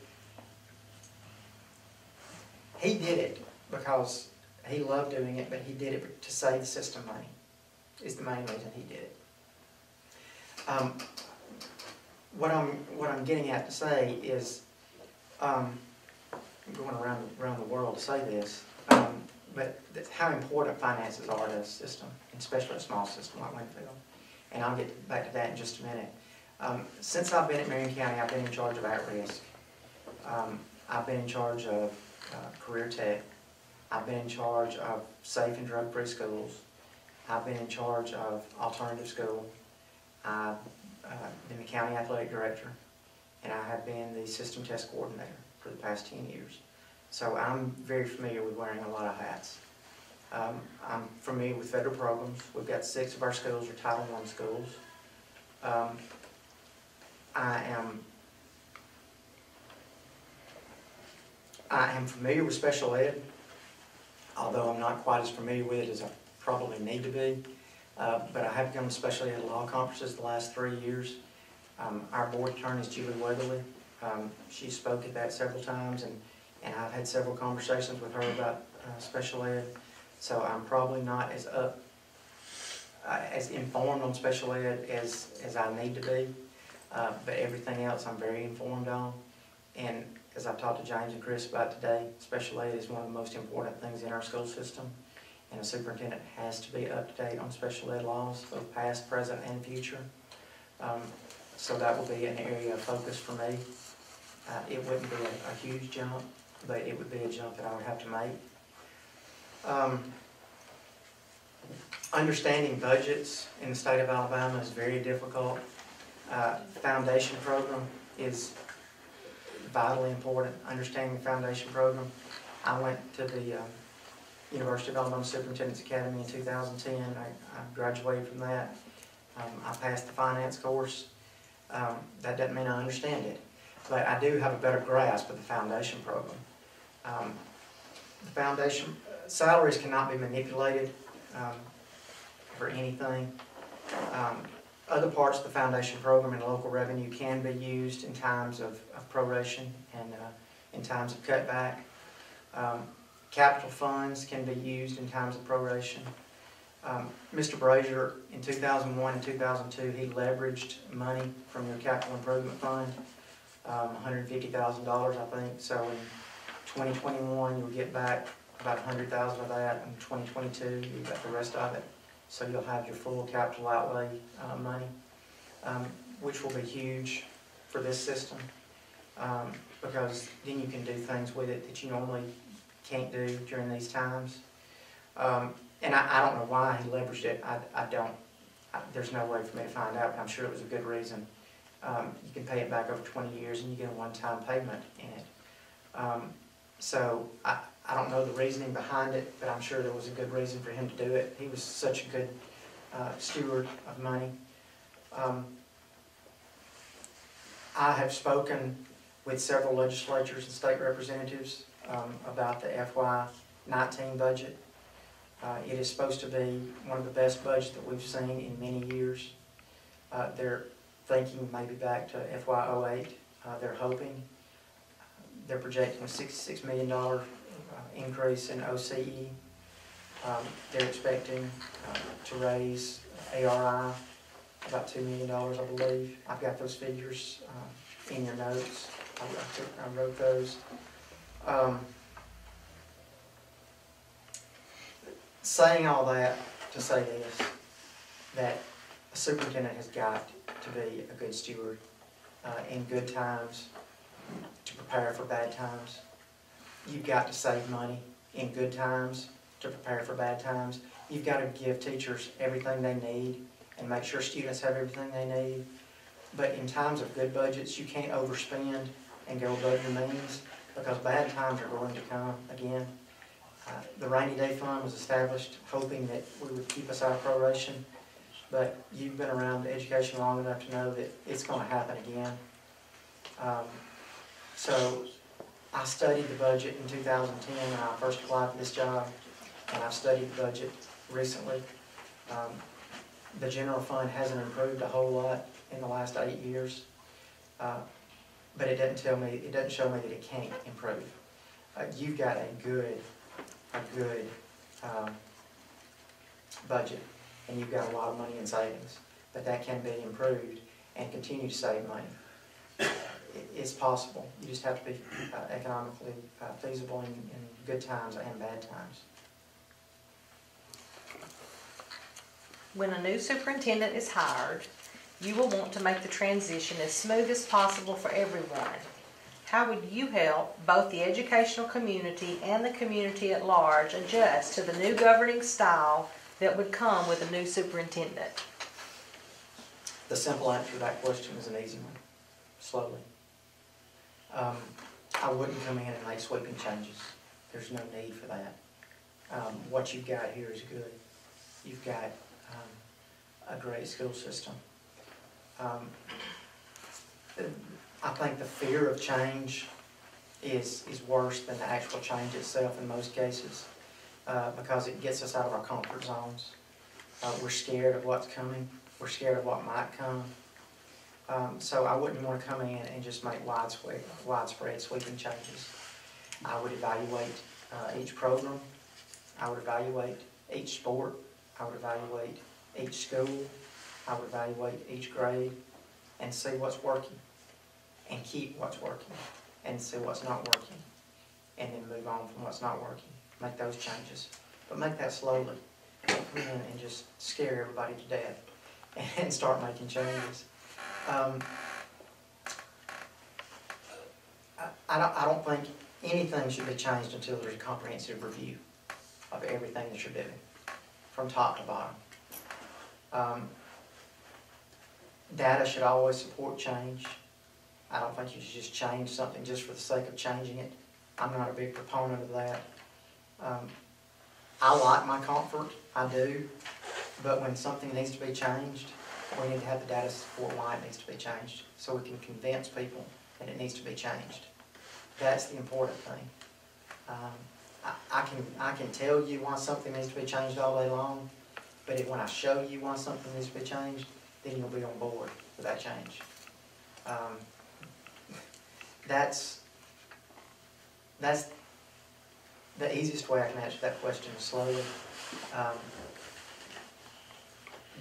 he did it because he loved doing it, but he did it to save the system money, is the main reason he did it. What I'm getting at to say is, I'm going around the world to say this, but how important finances are to a system, especially a small system like Winfield. And I'll get back to that in just a minute. Since I've been at Marion County, I've been in charge of at-risk. I've been in charge of career tech. I've been in charge of safe and drug-free schools. I've been in charge of alternative school. I've been the county athletic director, and I have been the system test coordinator for the past 10 years. So I'm very familiar with wearing a lot of hats. I'm familiar with federal programs. We've got 6 of our schools are Title I schools. I am familiar with special ed, although I'm not quite as familiar with it as I probably need to be. But I have gone to special ed law conferences the last 3 years. Our board attorney is Julie Weatherly. She spoke at that several times, and I've had several conversations with her about special ed. So I'm probably not as informed on special ed as I need to be. But everything else I'm very informed on. And as I've talked to James and Chris about today, special ed is one of the most important things in our school system. And a superintendent has to be up to date on special ed laws, both past, present, and future. So that will be an area of focus for me. It wouldn't be a huge jump, but it would be a jump that I would have to make. Understanding budgets in the state of Alabama is very difficult. Foundation program is vitally important. Understanding the foundation program. I went to the University of Alabama Superintendent's Academy in 2010. I graduated from that. I passed the finance course. That doesn't mean I understand it, but I do have a better grasp of the foundation program. The foundation salaries cannot be manipulated for anything. Other parts of the foundation program and local revenue can be used in times of proration and in times of cutback. Capital funds can be used in times of proration. Mr. Brazier, in 2001 and 2002, he leveraged money from your capital improvement fund, $150,000, I think. So in 2021, you'll get back about $100,000 of that. In 2022, you got the rest of it. So you'll have your full capital outlay money, which will be huge for this system, because then you can do things with it that you normally can't do during these times. And I don't know why he leveraged it. There's no way for me to find out, but I'm sure it was a good reason. You can pay it back over 20 years and you get a one-time payment in it. So I don't know the reasoning behind it, but I'm sure there was a good reason for him to do it. He was such a good steward of money. I have spoken with several legislatures and state representatives about the FY19 budget. It is supposed to be one of the best budgets that we've seen in many years. They're thinking maybe back to FY08. They're hoping. They're projecting a $66 million increase in OCE. They're expecting to raise ARI about $2 million, I believe. I've got those figures in your notes. I wrote those. Saying all that to say this, that a superintendent has got to be a good steward in good times to prepare for bad times. You've got to save money in good times to prepare for bad times. You've got to give teachers everything they need and make sure students have everything they need. But in times of good budgets, you can't overspend and go above your means because bad times are going to come again. The rainy day fund was established hoping that we would keep us out of proration, but you've been around education long enough to know that it's going to happen again. So I studied the budget in 2010 when I first applied for this job, and I've studied the budget recently. The general fund hasn't improved a whole lot in the last 8 years, but it doesn't show me that it can't improve. You've got a good budget, and you've got a lot of money in savings, but that can be improved and continue to save money. It's possible. You just have to be economically feasible in good times and bad times. When a new superintendent is hired, you will want to make the transition as smooth as possible for everyone. How would you help both the educational community and the community at large adjust to the new governing style that would come with a new superintendent? The simple answer to that question is an easy one. Slowly. I wouldn't come in and make sweeping changes. There's no need for that. What you've got here is good. You've got a great school system. I think the fear of change is worse than the actual change itself in most cases because it gets us out of our comfort zones. We're scared of what's coming. We're scared of what might come. So I wouldn't want to come in and just make widespread sweeping changes. I would evaluate each program. I would evaluate each sport. I would evaluate each school. I would evaluate each grade and see what's working and keep what's working and see what's not working and then move on from what's not working. Make those changes. But make that slowly. Don't come in and just scare everybody to death and start making changes. I don't think anything should be changed until there's a comprehensive review of everything that you're doing, from top to bottom. Data should always support change. I don't think you should just change something just for the sake of changing it. I'm not a big proponent of that. I like my comfort, I do, but when something needs to be changed, we need to have the data support why it needs to be changed so we can convince people that it needs to be changed. That's the important thing. I can tell you why something needs to be changed all day long, but when I show you why something needs to be changed, then you'll be on board with that change. That's the easiest way I can answer that question is slowly.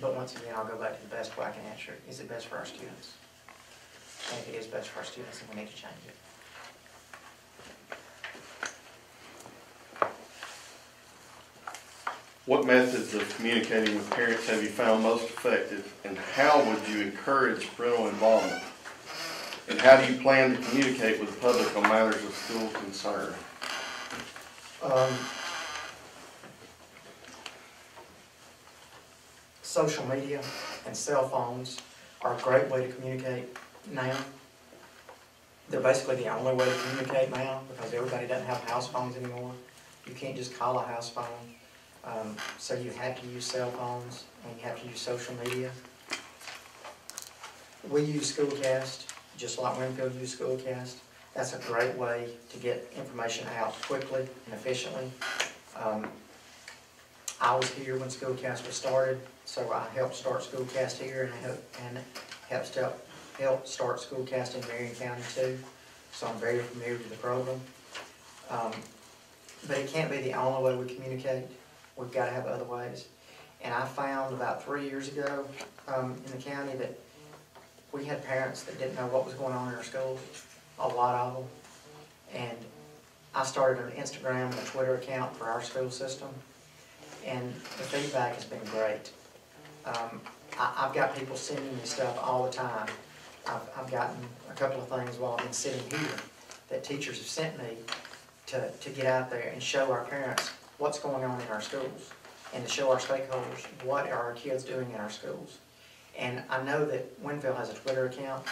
But once again, I'll go back to the best way I can answer it. Is it best for our students? And if it is best for our students, then we need to change it. What methods of communicating with parents have you found most effective, and how would you encourage parental involvement? And how do you plan to communicate with the public on matters of school concern? Social media and cell phones are a great way to communicate now. They're basically the only way to communicate now because everybody doesn't have house phones anymore. You can't just call a house phone. So you have to use cell phones and you have to use social media. We use Schoolcast. just like Winfield used Schoolcast. That's a great way to get information out quickly and efficiently. I was here when Schoolcast was started, so I helped start Schoolcast here and helped start Schoolcast in Marion County too. So I'm very familiar with the program. But it can't be the only way we communicate. We've got to have other ways. And I found about 3 years ago in the county that we had parents that didn't know what was going on in our schools, a lot of them. And I started an Instagram and a Twitter account for our school system, and the feedback has been great. I've got people sending me stuff all the time. I've gotten a couple of things while I've been sitting here that teachers have sent me to get out there and show our parents what's going on in our schools, and to show our stakeholders what are our kids doing in our schools. And I know that Winfield has a Twitter account,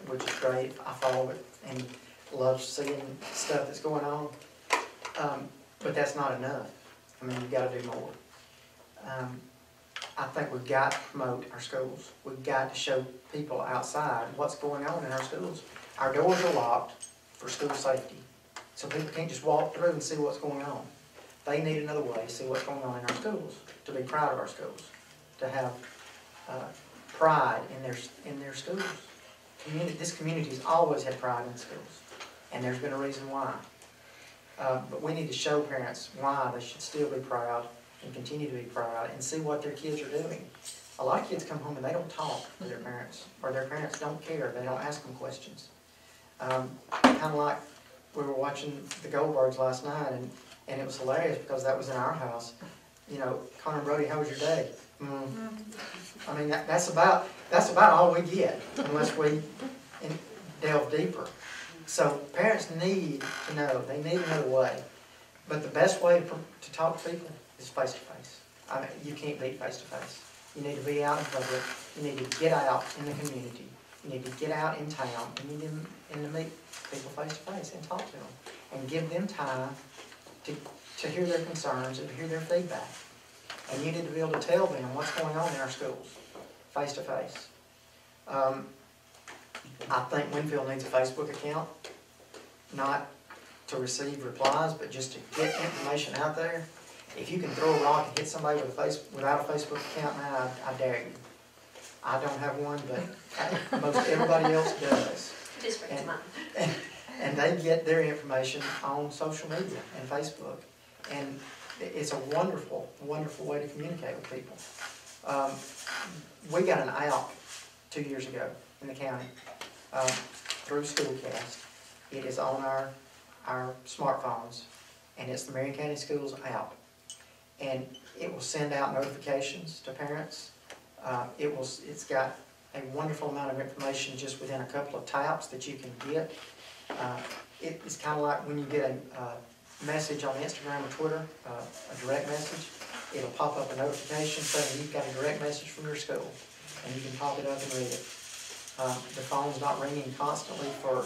which is great. I follow it and love seeing stuff that's going on. But that's not enough. I mean, you've got to do more. I think we've got to promote our schools. We've got to show people outside what's going on in our schools. Our doors are locked for school safety, so people can't just walk through and see what's going on. They need another way to see what's going on in our schools, to be proud of our schools, to have pride in their schools. This community has always had pride in schools, and there's been a reason why. But we need to show parents why they should still be proud and continue to be proud and see what their kids are doing. A lot of kids come home and they don't talk to their parents, or their parents don't care. They don't ask them questions. Kind of like we were watching the Goldbergs last night, and it was hilarious because that was in our house. You know, Connor and Brody, how was your day? I mean, that's about all we get unless we delve deeper. So parents need to know. They need another way. But the best way to talk to people is face-to-face. I mean, you can't beat face-to-face. You need to be out in public. You need to get out in the community. You need to get out in town. You need to meet people face-to-face and talk to them and give them time to hear their concerns and hear their feedback. And you need to be able to tell them what's going on in our schools, face-to-face. I think Winfield needs a Facebook account, not to receive replies, but just to get information out there. If you can throw a rock and hit somebody without a Facebook account, man, I dare you. I don't have one, but most everybody else does. Just bring them up. And they get their information on social media and Facebook. And it's a wonderful, wonderful way to communicate with people. We got an app 2 years ago in the county through Schoolcast. It is on our smartphones, and it's the Marion County Schools app. And it will send out notifications to parents. It's got a wonderful amount of information just within a couple of taps that you can get. It's kind of like when you get a message on Instagram or Twitter, a direct message, it'll pop up a notification saying you've got a direct message from your school, and you can pop it up and read it. The phone's not ringing constantly for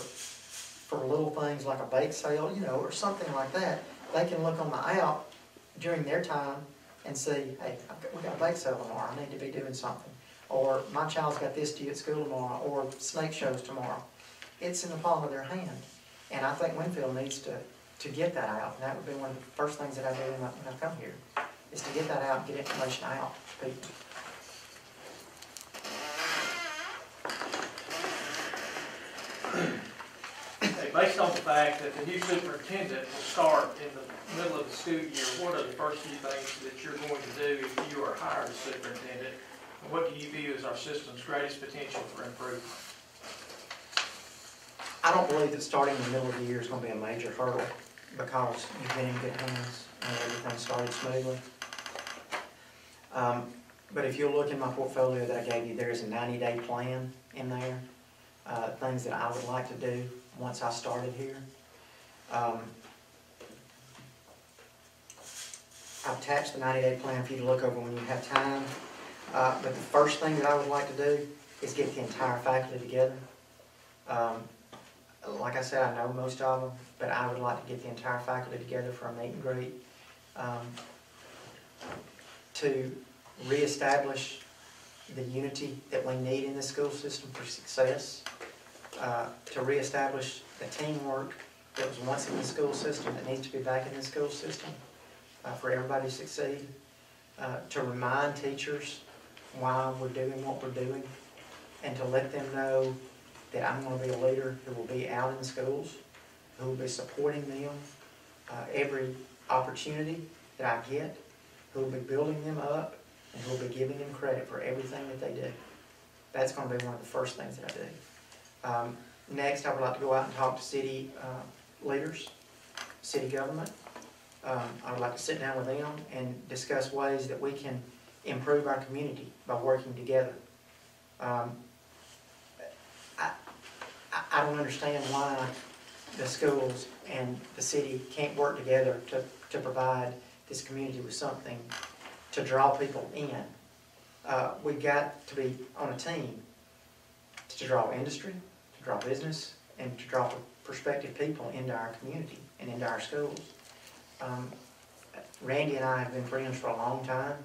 little things like a bake sale, or something like that. They can look on the app during their time and see, hey, we got a bake sale tomorrow, I need to be doing something. Or my child's got this due at school tomorrow, or snake shows tomorrow. It's in the palm of their hand. And I think Winfield needs to get that out. And that would be one of the first things that I do when I come here, is to get that out and get information out to people. Based on the fact that the new superintendent will start in the middle of the school year, what are the first few things that you're going to do if you are hired as superintendent? And what do you view as our system's greatest potential for improvement? I don't believe that starting in the middle of the year is going to be a major hurdle because you've been in good hands and everything started smoothly. But if you look in my portfolio that I gave you, there is a 90-day plan in there, things that I would like to do once I started here. I've attached the 90-day plan for you to look over when you have time. But the first thing that I would like to do is get the entire faculty together. Like I said, I know most of them, but I would like to get the entire faculty together for a meet and greet to reestablish the unity that we need in the school system for success. to reestablish the teamwork that was once in the school system that needs to be back in the school system for everybody to succeed, to remind teachers why we're doing what we're doing, and to let them know that I'm going to be a leader who will be out in the schools, who will be supporting them every opportunity that I get, who will be building them up, and who will be giving them credit for everything that they do. That's going to be one of the first things that I do. Next, I would like to go out and talk to city leaders, city government. I would like to sit down with them and discuss ways that we can improve our community by working together. I don't understand why the schools and the city can't work together to provide this community with something to draw people in. We've got to be on a team to draw industry, to draw business, and to draw prospective people into our community and into our schools. Randy and I have been friends for a long time.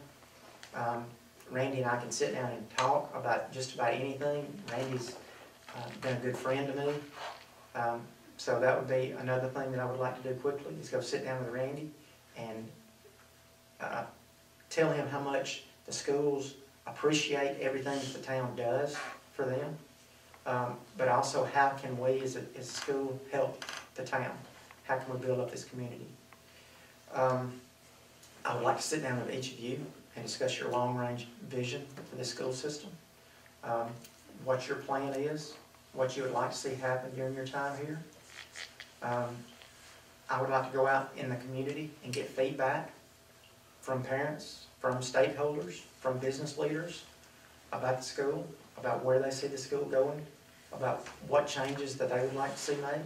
Randy and I can sit down and talk about just about anything. Randy's been a good friend to me. So that would be another thing that I would like to do quickly, is go sit down with Randy and tell him how much the schools appreciate everything that the town does for them, but also how can we as a school help the town? How can we build up this community? I would like to sit down with each of you and discuss your long-range vision for this school system, what your plan is, what you would like to see happen during your time here. I would like to go out in the community and get feedback from parents, from stakeholders, from business leaders about the school, about where they see the school going, about what changes that they would like to see made.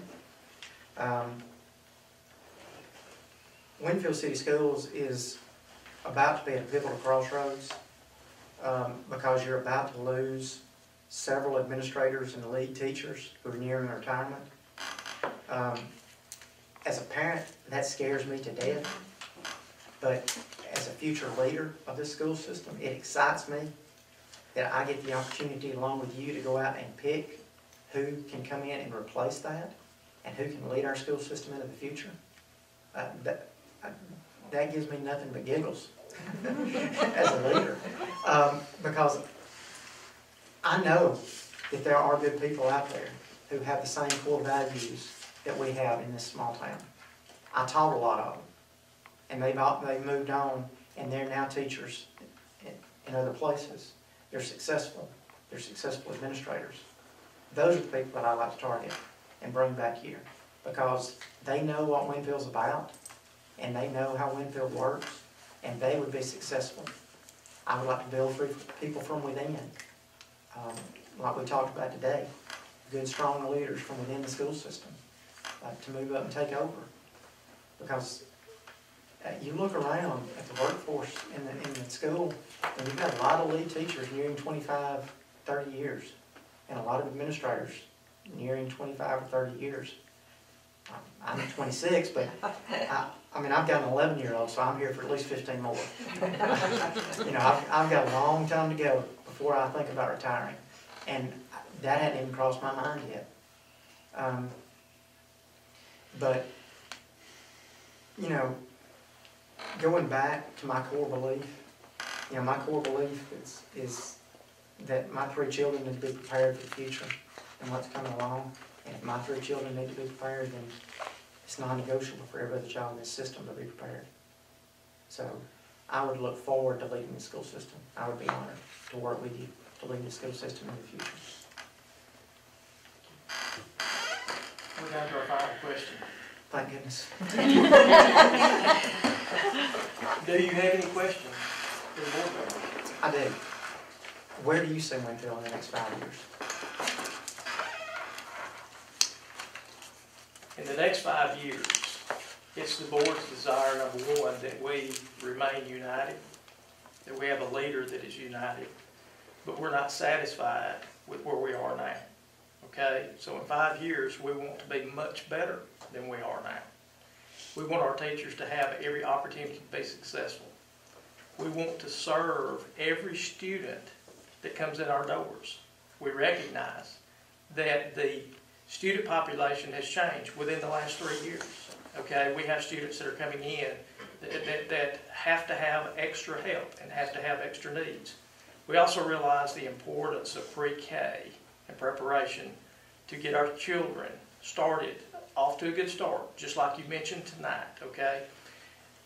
Winfield City Schools is about to be at a pivotal crossroads because you're about to lose several administrators and lead teachers who are nearing retirement. As a parent, that scares me to death, but as a future leader of this school system, it excites me that I get the opportunity along with you to go out and pick who can come in and replace that and who can lead our school system into the future. That gives me nothing but giggles as a leader, because I know that there are good people out there who have the same core values that we have in this small town. I taught a lot of them, and they've moved on, and they're now teachers in other places. They're successful administrators. Those are the people that I like to target and bring back here, because they know what Winfield's about, and they know how Winfield works, and they would be successful. I would like to build people from within, like we talked about today, good, strong leaders from within the school system to move up and take over. Because you look around at the workforce in the school, and you've got a lot of lead teachers nearing 25, 30 years, and a lot of administrators nearing 25 or 30 years. I'm 26, but I've got an 11-year-old, so I'm here for at least 15 more. I've got a long time to go before I think about retiring, and that hadn't even crossed my mind yet. But going back to my core belief, my core belief is that my 3 children need to be prepared for the future and what's coming along. And if my 3 children need to be prepared, then it's non-negotiable for every other child in this system to be prepared. So I would look forward to leading the school system. I would be honored to work with you to lead the school system in the future. We're down to our final question. Thank goodness. Do you have any questions for the board members? I do. Where do you see Winfield in the next 5 years? In the next 5 years, it's the board's desire, number one, that we remain united, that we have a leader that is united, but we're not satisfied with where we are now. Okay? So in 5 years, we want to be much better than we are now. We want our teachers to have every opportunity to be successful. We want to serve every student that comes in our doors. We recognize that the student population has changed within the last 3 years. Okay, we have students that are coming in that have to have extra help and have to have extra needs. We also realize the importance of pre-K and preparation to get our children started off to a good start, just like you mentioned tonight, okay?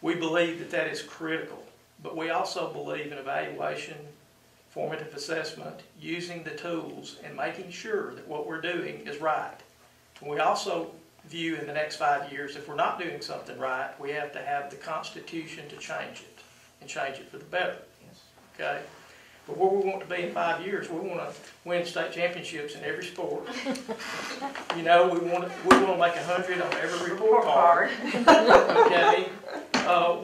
We believe that that is critical, but we also believe in evaluation, formative assessment, using the tools and making sure that what we're doing is right. And we also view in the next 5 years, if we're not doing something right, we have to have the Constitution to change it, and change it for the better, okay? But where we want to be in 5 years, we want to win state championships in every sport. You know, we want to make 100 on every report card. Okay,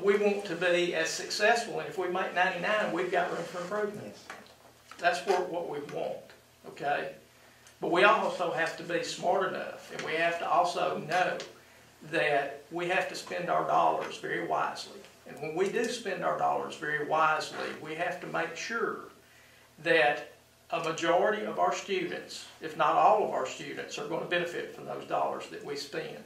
we want to be as successful, and if we make 99, we've got room for improvement. That's what we want. Okay, but we also have to be smart enough, and we have to also know that we have to spend our dollars very wisely. And when we do spend our dollars very wisely, we have to make sure that a majority of our students, if not all of our students, are going to benefit from those dollars that we spend.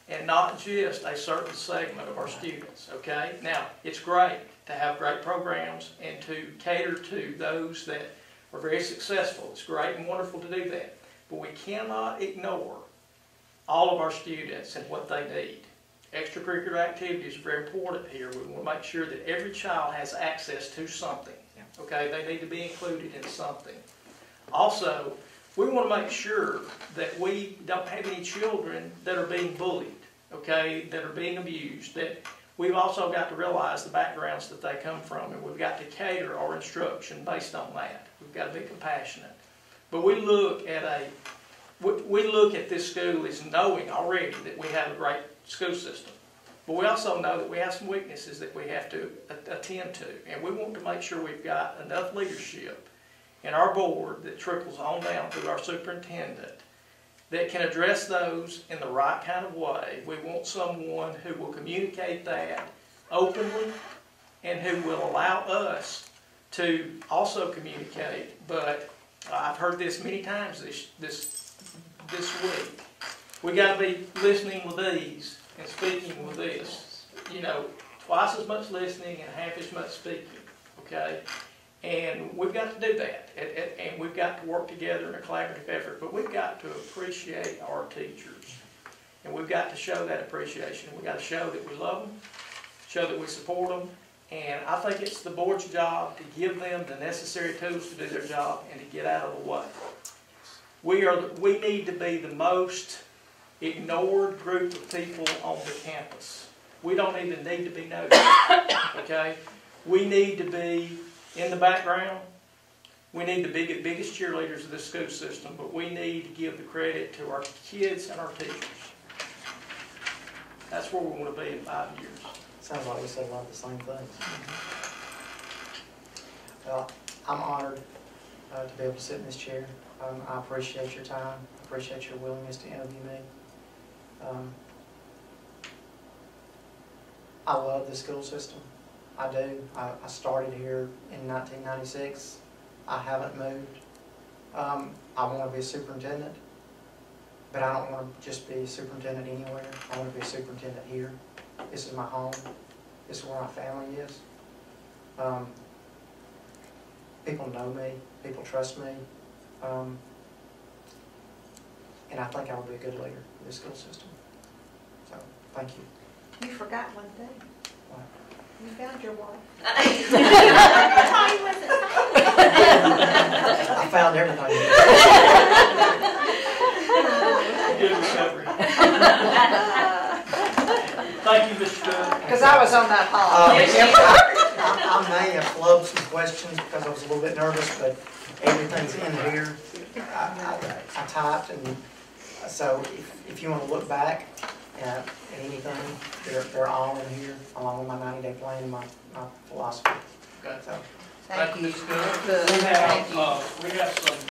And not just a certain segment of our students, okay? Now, it's great to have great programs and to cater to those that are very successful. It's great and wonderful to do that. But we cannot ignore all of our students and what they need. Extracurricular activities are very important here. We want to make sure that every child has access to something. Okay, they need to be included in something. Also, we want to make sure that we don't have any children that are being bullied, okay, that are being abused. That we've also got to realize the backgrounds that they come from, and we've got to cater our instruction based on that. We've got to be compassionate. But we look at this school as knowing already that we have a great school system. But we also know that we have some weaknesses that we have to attend to. And we want to make sure we've got enough leadership in our board that trickles on down through our superintendent that can address those in the right kind of way. We want someone who will communicate that openly and who will allow us to also communicate. But I've heard this many times this week. We got to be listening with these and speaking with this. You know, twice as much listening and half as much speaking, okay? And we've got to do that, and we've got to work together in a collaborative effort, but we've got to appreciate our teachers, and we've got to show that appreciation. We've got to show that we love them, show that we support them, and I think it's the board's job to give them the necessary tools to do their job and to get out of the way. We need to be the most ignored group of people on the campus. We don't even need to be noticed, okay? We need to be in the background. We need the biggest cheerleaders of the school system, but we need to give the credit to our kids and our teachers. That's where we want to be in 5 years. Sounds like we said a lot of the same things. Well, I'm honored to be able to sit in this chair. I appreciate your time. I appreciate your willingness to interview me. I love the school system. I do. I started here in 1996. I haven't moved. I want to be a superintendent, but I don't want to just be a superintendent anywhere. I want to be a superintendent here. This is my home. This is where my family is. People know me. People trust me. And I think I will be a good leader for the school system. So, thank you. You forgot one thing. What? You found your wife. I found everything. Good recovery. Thank you, Mr. Cook. Because I was on that hall. I may have flubbed some questions because I was a little bit nervous, but everything's in here. I typed, and so if you want to look back at anything, they're all in here, along with my 90-day plan and my philosophy. Okay. So, Thank you. Mr. Cook. We have some